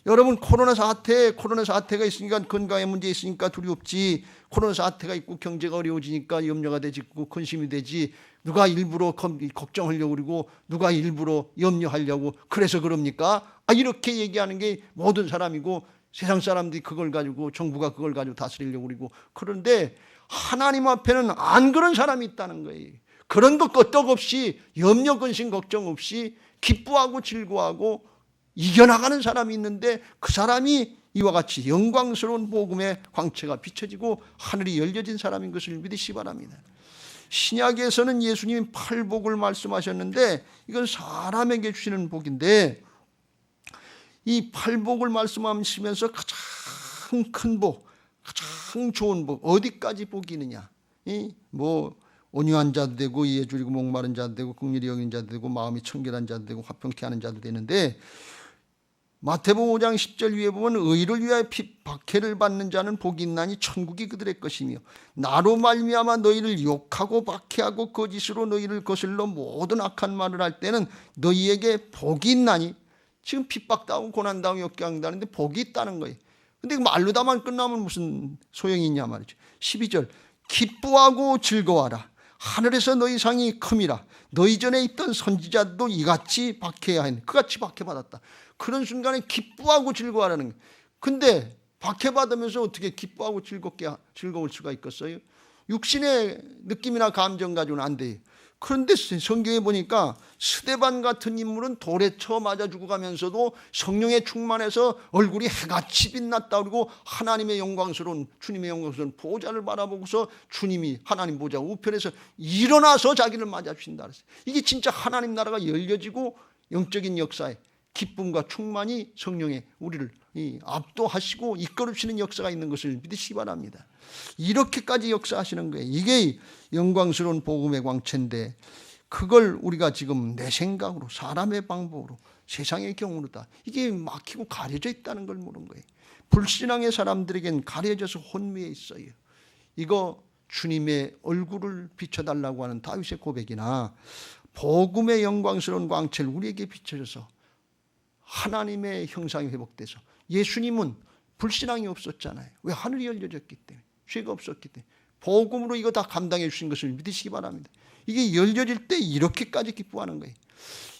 여러분, 코로나 사태가 있으니까, 건강에 문제 있으니까 두렵지, 코로나 사태가 있고 경제가 어려워지니까 염려가 되고 근심이 되지, 누가 일부러 걱정하려고 그러고 누가 일부러 염려하려고 그래서 그럽니까? 이렇게 얘기하는 게 모든 사람이고, 세상 사람들이 그걸 가지고, 정부가 그걸 가지고 다스리려고 그러고, 그런데 하나님 앞에는 안 그런 사람이 있다는 거예요. 그런 것 끄떡 없이 염려, 근심, 걱정 없이 기뻐하고 즐거워하고 이겨나가는 사람이 있는데, 그 사람이 이와 같이 영광스러운 복음의 광채가 비춰지고 하늘이 열려진 사람인 것을 믿으시기 바랍니다. 신약에서는 예수님이 팔복을 말씀하셨는데, 이건 사람에게 주시는 복인데, 이 팔복을 말씀하시면서 가장 큰 복, 가장 좋은 복, 어디까지 복이 있느냐? 뭐 온유한 자도 되고 이해 줄이고 목마른 자도 되고 긍휼히 여긴 자도 되고 마음이 청결한 자도 되고 화평케 하는 자도 되는데, 마태복음 5장 10절 위에 보면 의를 위하여 박해를 받는 자는 복이 있나니 천국이 그들의 것이며 나로 말미암아 너희를 욕하고 박해하고 거짓으로 너희를 거슬러 모든 악한 말을 할 때는 너희에게 복이 있나니. 지금 핍박당하고 고난당하고 역경당하는데 복이 있다는 거예요. 근데 말로다만 끝나면 무슨 소용이 있냐 말이죠. 12절 기뻐하고 즐거워하라. 하늘에서 너희 상이 큼이라. 너희 전에 있던 선지자도 이같이 박해야 하니 그같이 박해받았다. 그런 순간에 기뻐하고 즐거워하라는 거예요. 근데 박해받으면서 어떻게 기뻐하고 즐거울 수가 있겠어요? 육신의 느낌이나 감정 가지고는 안 돼요. 그런데 성경에 보니까 스데반 같은 인물은 돌에 쳐 맞아 죽어가면서도 성령에 충만해서 얼굴이 해같이 빛났다. 그리고 하나님의 영광스러운, 주님의 영광스러운 보좌를 바라보고서 주님이 하나님 보좌 우편에서 일어나서 자기를 맞아 주신다 그랬어요. 이게 진짜 하나님 나라가 열려지고 영적인 역사에 기쁨과 충만이 성령에 우리를 압도하시고 이끌으시는 역사가 있는 것을 믿으시기 바랍니다. 이렇게까지 역사하시는 거예요. 이게 영광스러운 복음의 광채인데, 그걸 우리가 지금 내 생각으로, 사람의 방법으로, 세상의 경우로다 이게 막히고 가려져 있다는 걸 모르는 거예요. 불신앙의 사람들에겐 가려져서 혼미해 있어요. 이거 주님의 얼굴을 비춰달라고 하는 다윗의 고백이나 복음의 영광스러운 광채를 우리에게 비춰줘서 하나님의 형상이 회복돼서, 예수님은 불신앙이 없었잖아요. 왜? 하늘이 열려졌기 때문에, 죄가 없었기 때문에. 복음으로 이거 다 감당해 주신 것을 믿으시기 바랍니다. 이게 열려질 때 이렇게까지 기뻐하는 거예요.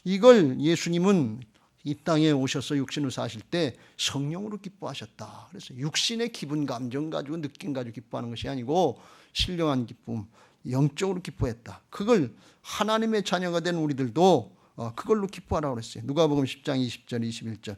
이걸 예수님은 이 땅에 오셔서 육신으로 사실 때 성령으로 기뻐하셨다. 그래서 육신의 기분, 감정 가지고, 느낌 가지고 기뻐하는 것이 아니고 신령한 기쁨, 영적으로 기뻐했다. 그걸 하나님의 자녀가 된 우리들도 그걸로 기뻐하라고 그랬어요. 누가복음 10장 20절 21절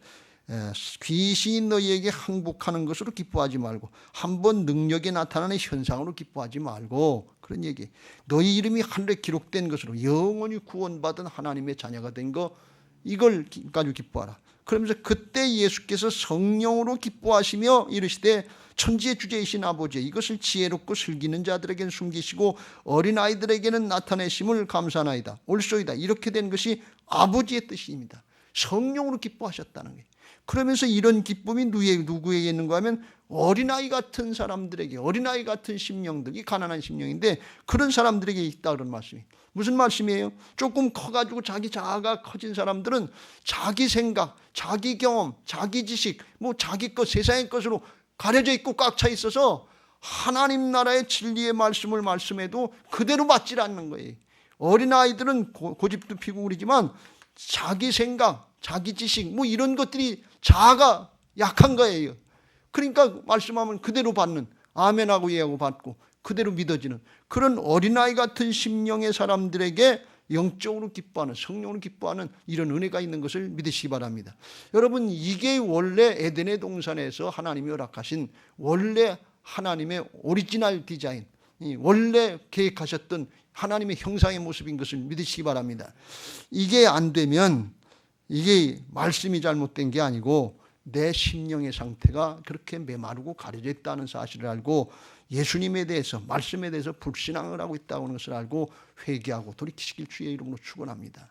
귀신이 너희에게 항복하는 것으로 기뻐하지 말고 한번 능력이 나타나는 현상으로 기뻐하지 말고, 그런 얘기. 너희 이름이 하늘에 기록된 것으로 영원히 구원받은 하나님의 자녀가 된 거, 이걸 가지고 기뻐하라. 그러면서 그때 예수께서 성령으로 기뻐하시며 이르시되 천지의 주제이신 아버지, 이것을 지혜롭고 슬기는 자들에게는 숨기시고 어린아이들에게는 나타내심을 감사하나이다. 옳소이다. 이렇게 된 것이 아버지의 뜻입니다. 성령으로 기뻐하셨다는 거예요. 그러면서 이런 기쁨이 누구에게 있는가 하면 어린아이 같은 사람들에게, 어린아이 같은 심령들, 이 가난한 심령인데 그런 사람들에게 있다, 그런 말씀이. 무슨 말씀이에요? 조금 커가지고 자기 자아가 커진 사람들은 자기 생각, 자기 경험, 자기 지식, 뭐 자기 것, 세상의 것으로 가려져 있고 꽉 차 있어서 하나님 나라의 진리의 말씀을 말씀해도 그대로 받질 않는 거예요. 어린아이들은 고집도 피고 그러지만 자기 생각, 자기 지식, 뭐 이런 것들이 자아가 약한 거예요. 그러니까 말씀하면 그대로 받는, 아멘하고 예하고 받고 그대로 믿어지는 그런 어린아이 같은 심령의 사람들에게 영적으로 기뻐하는, 성령으로 기뻐하는 이런 은혜가 있는 것을 믿으시기 바랍니다. 여러분, 이게 원래 에덴의 동산에서 하나님이 허락하신 원래 하나님의 오리지널 디자인, 원래 계획하셨던 하나님의 형상의 모습인 것을 믿으시기 바랍니다. 이게 안 되면 이게 말씀이 잘못된 게 아니고 내 심령의 상태가 그렇게 메마르고 가려져 있다는 사실을 알고 예수님에 대해서, 말씀에 대해서 불신앙을 하고 있다는 것을 알고 회개하고 돌이키시길 주의 이름으로 축원합니다.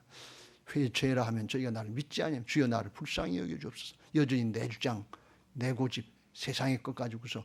죄라 하면 저희가 나를 믿지 않으면 주여 나를 불쌍히 여겨주옵소서. 여전히 내 주장, 내 고집, 세상의 것 가지고서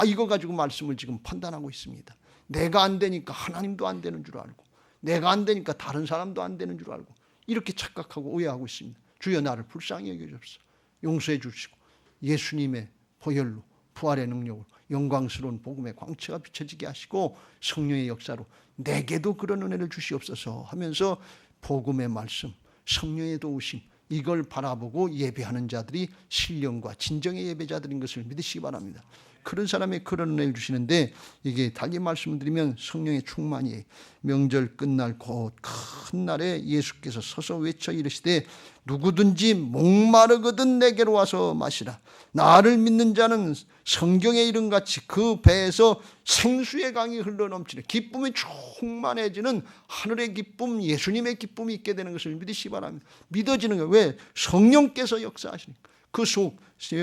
이거 가지고 말씀을 지금 판단하고 있습니다. 내가 안 되니까 하나님도 안 되는 줄 알고, 내가 안 되니까 다른 사람도 안 되는 줄 알고 이렇게 착각하고 오해하고 있습니다. 주여 나를 불쌍히 여겨주옵소서. 용서해 주시고 예수님의 보혈로, 부활의 능력으로 영광스러운 복음의 광채가 비춰지게 하시고 성령의 역사로 내게도 그런 은혜를 주시옵소서 하면서 복음의 말씀, 성령의 도우심, 이걸 바라보고 예배하는 자들이 신령과 진정의 예배자들인 것을 믿으시기 바랍니다. 그런 사람의 그런 은혜를 주시는데, 이게 달리 말씀드리면 성령의 충만이 명절 끝날 곧 큰 날에 예수께서 서서 외쳐 이르시되 누구든지 목마르거든 내게로 와서 마시라. 나를 믿는 자는 성경에 이른같이 그 배에서 생수의 강이 흘러넘치는, 기쁨이 충만해지는 하늘의 기쁨, 예수님의 기쁨이 있게 되는 것을 믿으시기 바랍니다. 믿어지는 거예요. 왜? 성령께서 역사하시니까. 그 속,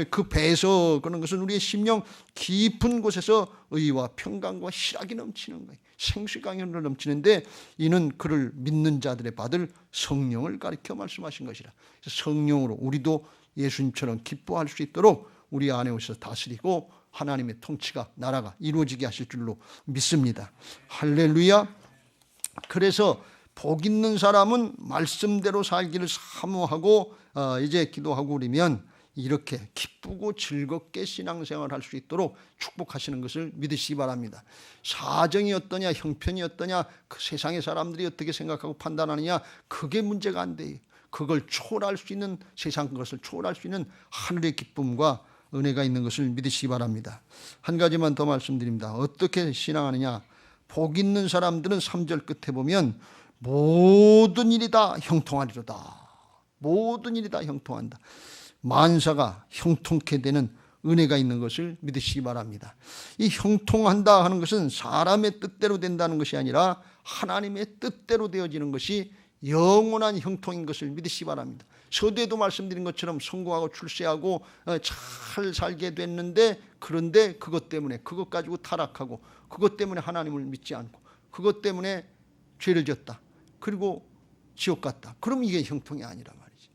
그 배에서 그런 것은 우리의 심령 깊은 곳에서 의와 평강과 희락이 넘치는 거예요. 생수강이 넘치는데 이는 그를 믿는 자들의 받을 성령을 가리켜 말씀하신 것이라. 성령으로 우리도 예수님처럼 기뻐할 수 있도록 우리 안에 오셔서 다스리고 하나님의 통치가 나라가 이루어지게 하실 줄로 믿습니다. 할렐루야. 그래서 복 있는 사람은 말씀대로 살기를 사모하고 이제 기도하고 그러면 이렇게 기쁘고 즐겁게 신앙생활을 할 수 있도록 축복하시는 것을 믿으시기 바랍니다. 사정이 어떠냐, 형편이 어떠냐, 그 세상의 사람들이 어떻게 생각하고 판단하느냐, 그게 문제가 안 돼요. 그걸 초월할 수 있는, 세상 것을 초월할 수 있는 하늘의 기쁨과 은혜가 있는 것을 믿으시기 바랍니다. 한 가지만 더 말씀드립니다. 어떻게 신앙하느냐. 복 있는 사람들은 3절 끝에 보면 모든 일이 다 형통하리로다. 모든 일이 다 형통한다. 만사가 형통케 되는 은혜가 있는 것을 믿으시기 바랍니다. 이 형통한다 하는 것은 사람의 뜻대로 된다는 것이 아니라 하나님의 뜻대로 되어지는 것이 영원한 형통인 것을 믿으시기 바랍니다. 서두에도 말씀드린 것처럼 성공하고 출세하고 잘 살게 됐는데, 그런데 그것 때문에, 그것 가지고 타락하고, 그것 때문에 하나님을 믿지 않고, 그것 때문에 죄를 지었다, 그리고 지옥 갔다. 그럼 이게 형통이 아니라 말이지.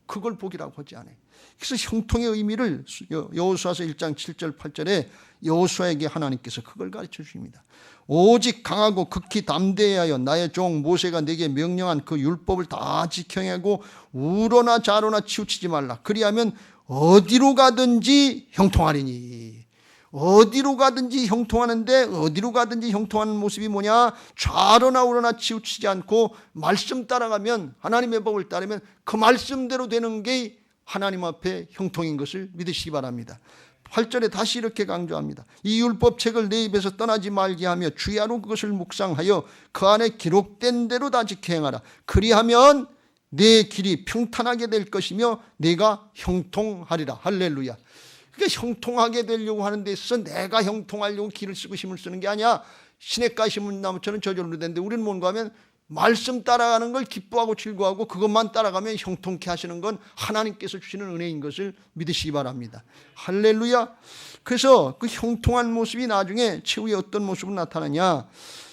그걸 복이라고 하지 않아요. 그래서 형통의 의미를 여호수아서 1장 7절 8절에 여호수아에게 하나님께서 그걸 가르쳐 주십니다. 오직 강하고 극히 담대하여 나의 종 모세가 내게 명령한 그 율법을 다 지켜내고 우로나 좌로나 치우치지 말라. 그리하면 어디로 가든지 형통하리니. 어디로 가든지 형통하는데, 어디로 가든지 형통하는 모습이 뭐냐? 좌로나 우로나 치우치지 않고 말씀 따라가면, 하나님의 법을 따르면 그 말씀대로 되는 게 하나님 앞에 형통인 것을 믿으시기 바랍니다. 8절에 다시 이렇게 강조합니다. 이 율법책을 내 입에서 떠나지 말게 하며 주야로 그것을 묵상하여 그 안에 기록된 대로 다 지켜 행하라. 그리하면 내 길이 평탄하게 될 것이며 내가 형통하리라. 할렐루야. 그러니까 형통하게 되려고 하는 데 있어서 내가 형통하려고 길을 쓰고 힘을 쓰는 게 아니야. 시냇가에 심은 나무처럼 저절로 되는데, 우리는 뭔가 하면 말씀 따라가는 걸 기뻐하고 즐거워하고 그것만 따라가면 형통케 하시는 건 하나님께서 주시는 은혜인 것을 믿으시기 바랍니다. 할렐루야. 그래서 그 형통한 모습이 나중에 최후에 어떤 모습으로 나타나냐.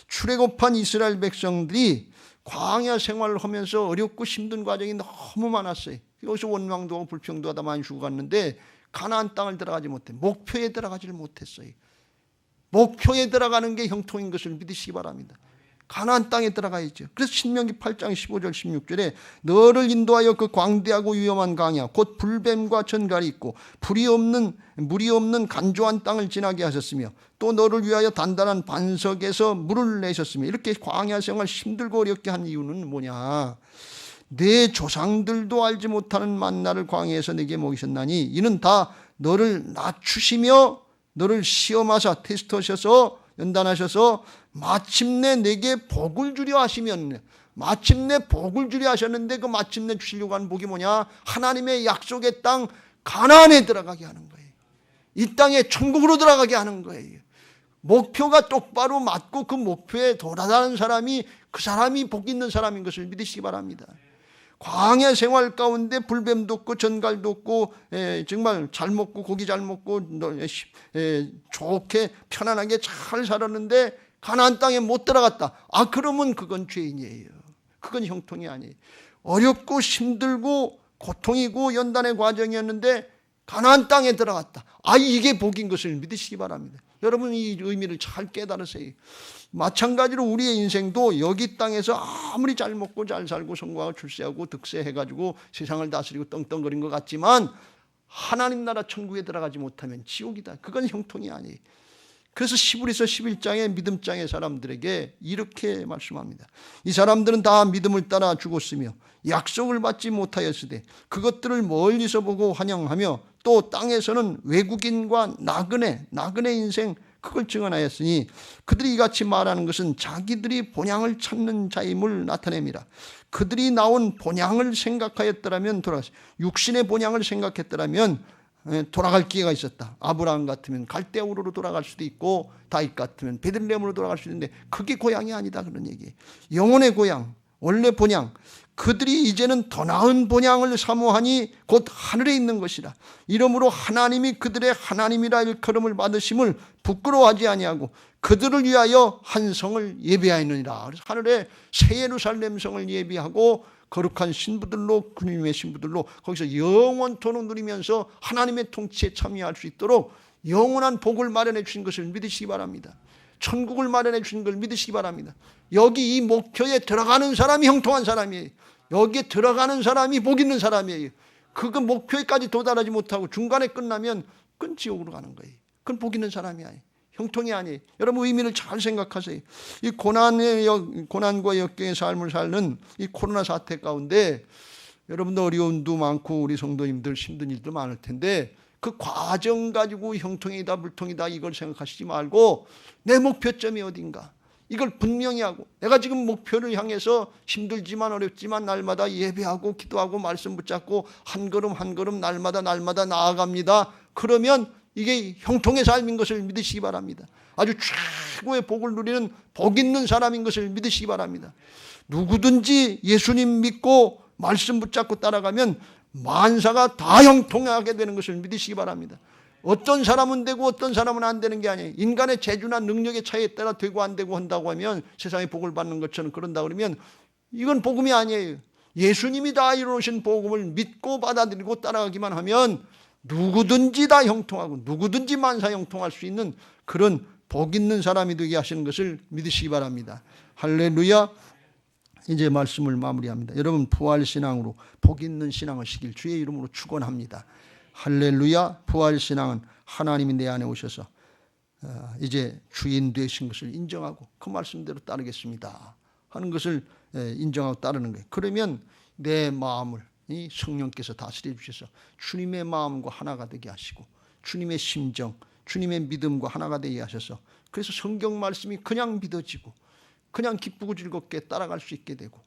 출애굽한 이스라엘 백성들이 광야 생활을 하면서 어렵고 힘든 과정이 너무 많았어요. 여기서 원망도 하고 불평도 하다 많이 죽어갔는데 가나안 땅을 들어가지 못해, 목표에 들어가지를 못했어요. 목표에 들어가는 게 형통인 것을 믿으시기 바랍니다. 가나안 땅에 들어가야죠. 그래서 신명기 8장 15절 16절에 너를 인도하여 그 광대하고 위험한 강야 곧 불뱀과 전갈이 있고 물이 없는 간조한 땅을 지나게 하셨으며 또 너를 위하여 단단한 반석에서 물을 내셨으며, 이렇게 광야 생활 힘들고 어렵게 한 이유는 뭐냐? 내 조상들도 알지 못하는 만나를 광야에서 내게 먹이셨나니 이는 다 너를 낮추시며 너를 시험하사 테스트하셔서 연단하셔서 마침내 내게 복을 주려 하시면, 마침내 복을 주려 하셨는데 그 마침내 주시려고 하는 복이 뭐냐? 하나님의 약속의 땅 가나안에 들어가게 하는 거예요. 이 땅에 천국으로 들어가게 하는 거예요. 목표가 똑바로 맞고 그 목표에 도달하는 사람이, 그 사람이 복 있는 사람인 것을 믿으시기 바랍니다. 광야 생활 가운데 불뱀도 없고 전갈도 없고 정말 잘 먹고 고기 잘 먹고 좋게 편안하게 잘 살았는데 가나안 땅에 못 들어갔다. 그러면 그건 죄인이에요. 그건 형통이 아니에요. 어렵고 힘들고 고통이고 연단의 과정이었는데 가나안 땅에 들어갔다. 이게 복인 것을 믿으시기 바랍니다. 여러분 이 의미를 잘 깨달으세요. 마찬가지로 우리의 인생도 여기 땅에서 아무리 잘 먹고 잘 살고 성공하고 출세하고 득세해가지고 세상을 다스리고 떵떵거린 것 같지만 하나님 나라 천국에 들어가지 못하면 지옥이다. 그건 형통이 아니에요. 그래서 히브리서 11장의 믿음장의 사람들에게 이렇게 말씀합니다. 이 사람들은 다 믿음을 따라 죽었으며 약속을 받지 못하였으되 그것들을 멀리서 보고 환영하며 또 땅에서는 외국인과 나그네 인생 그걸 증언하였으니 그들이 이같이 말하는 것은 자기들이 본향을 찾는 자임을 나타냅니다. 그들이 나온 본향을 생각하였더라면 육신의 본향을 생각했더라면 돌아갈 기회가 있었다. 아브라함 같으면 갈대아 우르로 돌아갈 수도 있고 다윗 같으면 베들레헴으로 돌아갈 수도 있는데 그게 고향이 아니다 그런 얘기예요. 영혼의 고향, 원래 본향, 그들이 이제는 더 나은 본향을 사모하니 곧 하늘에 있는 것이라. 이러므로 하나님이 그들의 하나님이라 일컬음을 받으심을 부끄러워하지 아니하고 그들을 위하여 한 성을 예비하였느니라. 그래서 하늘에 새 예루살렘 성을 예비하고 거룩한 신부들로, 주님의 신부들로 거기서 영원토록 누리면서 하나님의 통치에 참여할 수 있도록 영원한 복을 마련해 주신 것을 믿으시기 바랍니다. 천국을 마련해 주신 걸 믿으시기 바랍니다. 여기 이 목표에 들어가는 사람이 형통한 사람이에요. 여기에 들어가는 사람이 복 있는 사람이에요. 그 목표에까지 도달하지 못하고 중간에 끝나면 그건 지옥으로 가는 거예요. 그건 복 있는 사람이 아니에요. 형통이 아니에요. 여러분 의미를 잘 생각하세요. 이 고난과 역경의 삶을 사는 이 코로나 사태 가운데 여러분도 어려움도 많고 우리 성도님들 힘든 일도 많을 텐데 그 과정 가지고 형통이다 불통이다 이걸 생각하시지 말고 내 목표점이 어딘가 이걸 분명히 하고 내가 지금 목표를 향해서 힘들지만 어렵지만 날마다 예배하고 기도하고 말씀 붙잡고 한 걸음 한 걸음 날마다 나아갑니다. 그러면 이게 형통의 삶인 것을 믿으시기 바랍니다. 아주 최고의 복을 누리는 복 있는 사람인 것을 믿으시기 바랍니다. 누구든지 예수님 믿고 말씀 붙잡고 따라가면 만사가 다 형통하게 되는 것을 믿으시기 바랍니다. 어떤 사람은 되고 어떤 사람은 안 되는 게 아니에요. 인간의 재주나 능력의 차이에 따라 되고 안 되고 한다고 하면 세상에 복을 받는 것처럼 그런다 그러면 이건 복음이 아니에요. 예수님이 다 이루신 복음을 믿고 받아들이고 따라가기만 하면 누구든지 다 형통하고 누구든지 만사 형통할 수 있는 그런 복 있는 사람이 되게 하시는 것을 믿으시기 바랍니다. 할렐루야. 이제 말씀을 마무리합니다. 여러분 부활신앙으로 복 있는 신앙을 시길 주의 이름으로 축원합니다. 할렐루야. 부활신앙은 하나님이 내 안에 오셔서 이제 주인 되신 것을 인정하고 그 말씀대로 따르겠습니다 하는 것을 인정하고 따르는 거예요. 그러면 내 마음을 이 성령께서 다스려 주셔서 주님의 마음과 하나가 되게 하시고 주님의 심정, 주님의 믿음과 하나가 되게 하셔서 그래서 성경 말씀이 그냥 믿어지고 그냥 기쁘고 즐겁게 따라갈 수 있게 되고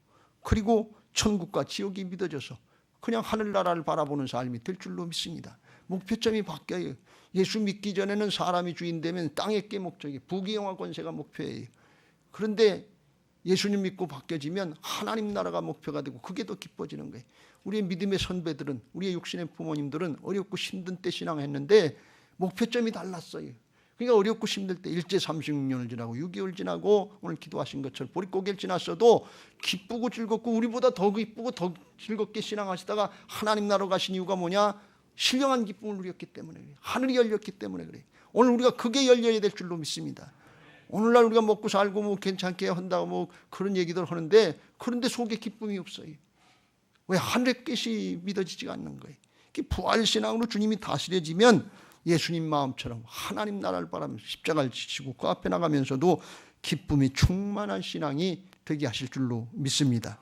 그리고 천국과 지옥이 믿어져서 그냥 하늘나라를 바라보는 삶이 될 줄로 믿습니다. 목표점이 바뀌어요. 예수 믿기 전에는 사람이 주인 되면 땅의 게 목적이 부귀영화 권세가 목표예요. 그런데 예수님 믿고 바뀌어지면 하나님 나라가 목표가 되고 그게 더 기뻐지는 거예요. 우리의 믿음의 선배들은 우리의 육신의 부모님들은 어렵고 힘든 때 신앙했는데 목표점이 달랐어요. 그러니까 어렵고 힘들 때 일제 36년을 지나고 6개월 지나고 오늘 기도하신 것처럼 보릿고개를 지났어도 기쁘고 즐겁고 우리보다 더 기쁘고 더 즐겁게 신앙하시다가 하나님 나라로 가신 이유가 뭐냐? 신령한 기쁨을 누렸기 때문에 그래요. 하늘이 열렸기 때문에 그래요. 오늘 우리가 그게 열려야 될 줄로 믿습니다. 오늘날 우리가 먹고 살고 뭐 괜찮게 한다고 뭐 그런 얘기들 하는데 그런데 속에 기쁨이 없어요. 왜? 하늘의 뜻이 믿어지지가 않는 거예요. 부활신앙으로 주님이 다스려지면 예수님 마음처럼 하나님 나라를 바라면서 십자가를 지시고 그 앞에 나가면서도 기쁨이 충만한 신앙이 되게 하실 줄로 믿습니다.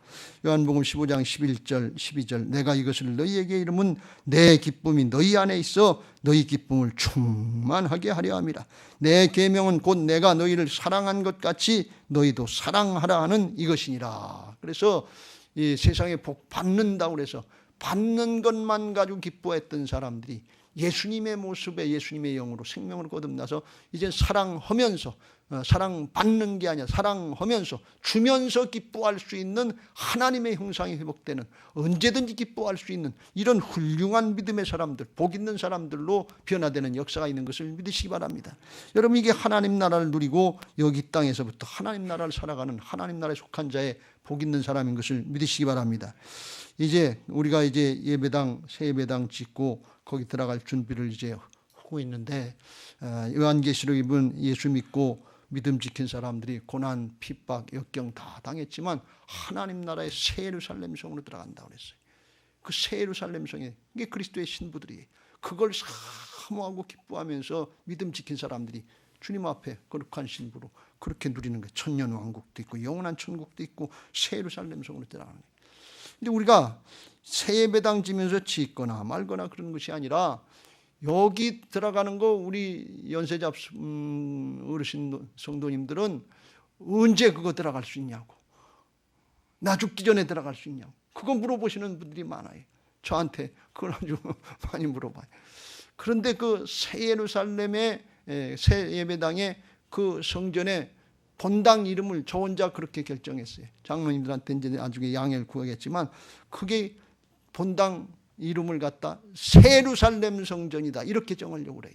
요한복음 15장 11절 12절 내가 이것을 너희에게 이름은 내 기쁨이 너희 안에 있어 너희 기쁨을 충만하게 하려 함이라. 내 계명은 곧 내가 너희를 사랑한 것 같이 너희도 사랑하라 하는 이것이니라. 그래서 이 세상에 복 받는다고 그래서 받는 것만 가지고 기뻐했던 사람들이 예수님의 모습에 예수님의 영으로 생명을 거듭나서 이제 사랑하면서 사랑받는 게 아니라 사랑하면서 주면서 기뻐할 수 있는 하나님의 형상이 회복되는 언제든지 기뻐할 수 있는 이런 훌륭한 믿음의 사람들 복 있는 사람들로 변화되는 역사가 있는 것을 믿으시기 바랍니다. 여러분 이게 하나님 나라를 누리고 여기 땅에서부터 하나님 나라를 살아가는 하나님 나라에 속한 자의 복 있는 사람인 것을 믿으시기 바랍니다. 이제 우리가 이제 예배당 새 예배당 짓고 거기 들어갈 준비를 이제 하고 있는데 요한계시록 입은 예수 믿고 믿음 지킨 사람들이 고난, 핍박, 역경 다 당했지만 하나님 나라의 새 예루살렘 성으로 들어간다고 그랬어요. 그 새 예루살렘 성에 이게 그리스도의 신부들이에요. 그걸 사모하고 기뻐하면서 믿음 지킨 사람들이 주님 앞에 거룩한 신부로 그렇게 누리는 거예요. 천년 왕국도 있고 영원한 천국도 있고 새 예루살렘 성으로 들어가는 거예요. 근데 우리가 새 예배당 지면서 짓거나 말거나 그런 것이 아니라 여기 들어가는 거 우리 연세자 어르신 성도님들은 언제 그거 들어갈 수 있냐고 나 죽기 전에 들어갈 수 있냐고 그거 물어보시는 분들이 많아요. 저한테 그걸 아주 많이 물어봐요. 그런데 그 새 예루살렘의 새 예배당의 그 성전에 본당 이름을 저 혼자 그렇게 결정했어요. 장로님들한테 이제 나중에 양해를 구하겠지만 그게 본당 이름을 갖다 세루살렘 성전이다 이렇게 정하려고 그래요.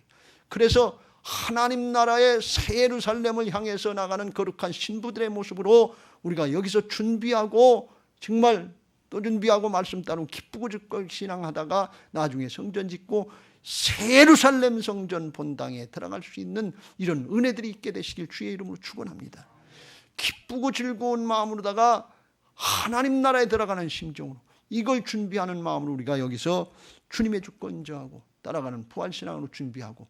그래서 하나님 나라의 새 예루살렘을 향해서 나가는 거룩한 신부들의 모습으로 우리가 여기서 준비하고 정말 또 준비하고 말씀 따르고 기쁘고 즐거운 신앙하다가 나중에 성전 짓고 새 예루살렘 성전 본당에 들어갈 수 있는 이런 은혜들이 있게 되시길 주의 이름으로 축원합니다. 기쁘고 즐거운 마음으로다가 하나님 나라에 들어가는 심정으로 이걸 준비하는 마음으로 우리가 여기서 주님의 주권자하고 따라가는 부활신앙으로 준비하고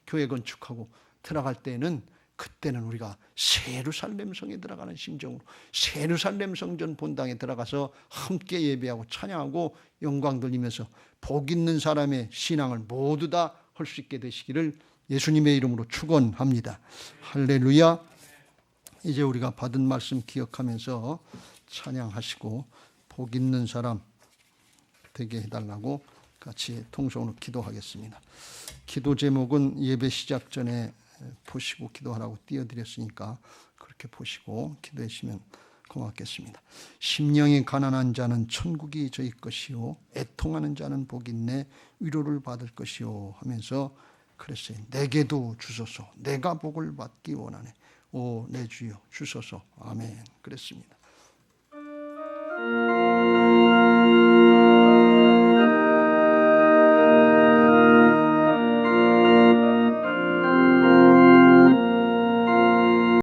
교회 건축하고 들어갈 때는 그때는 우리가 새 예루살렘 성에 들어가는 심정으로 새 예루살렘 성전 본당에 들어가서 함께 예배하고 찬양하고 영광 돌리면서 복 있는 사람의 신앙을 모두 다 할 수 있게 되시기를 예수님의 이름으로 축원합니다. 할렐루야. 이제 우리가 받은 말씀 기억하면서 찬양하시고 복 있는 사람 되게 해달라고 같이 통성으로 기도하겠습니다. 기도 제목은 예배 시작 전에 보시고 기도하라고 띄워드렸으니까 그렇게 보시고 기도해 주시면 고맙겠습니다. 심령이 가난한 자는 천국이 저희 것이요 애통하는 자는 복이 있네 위로를 받을 것이요 하면서 그랬어요. 내게도 주소서 내가 복을 받기 원하네 오 내 주여 주소서 아멘 그랬습니다.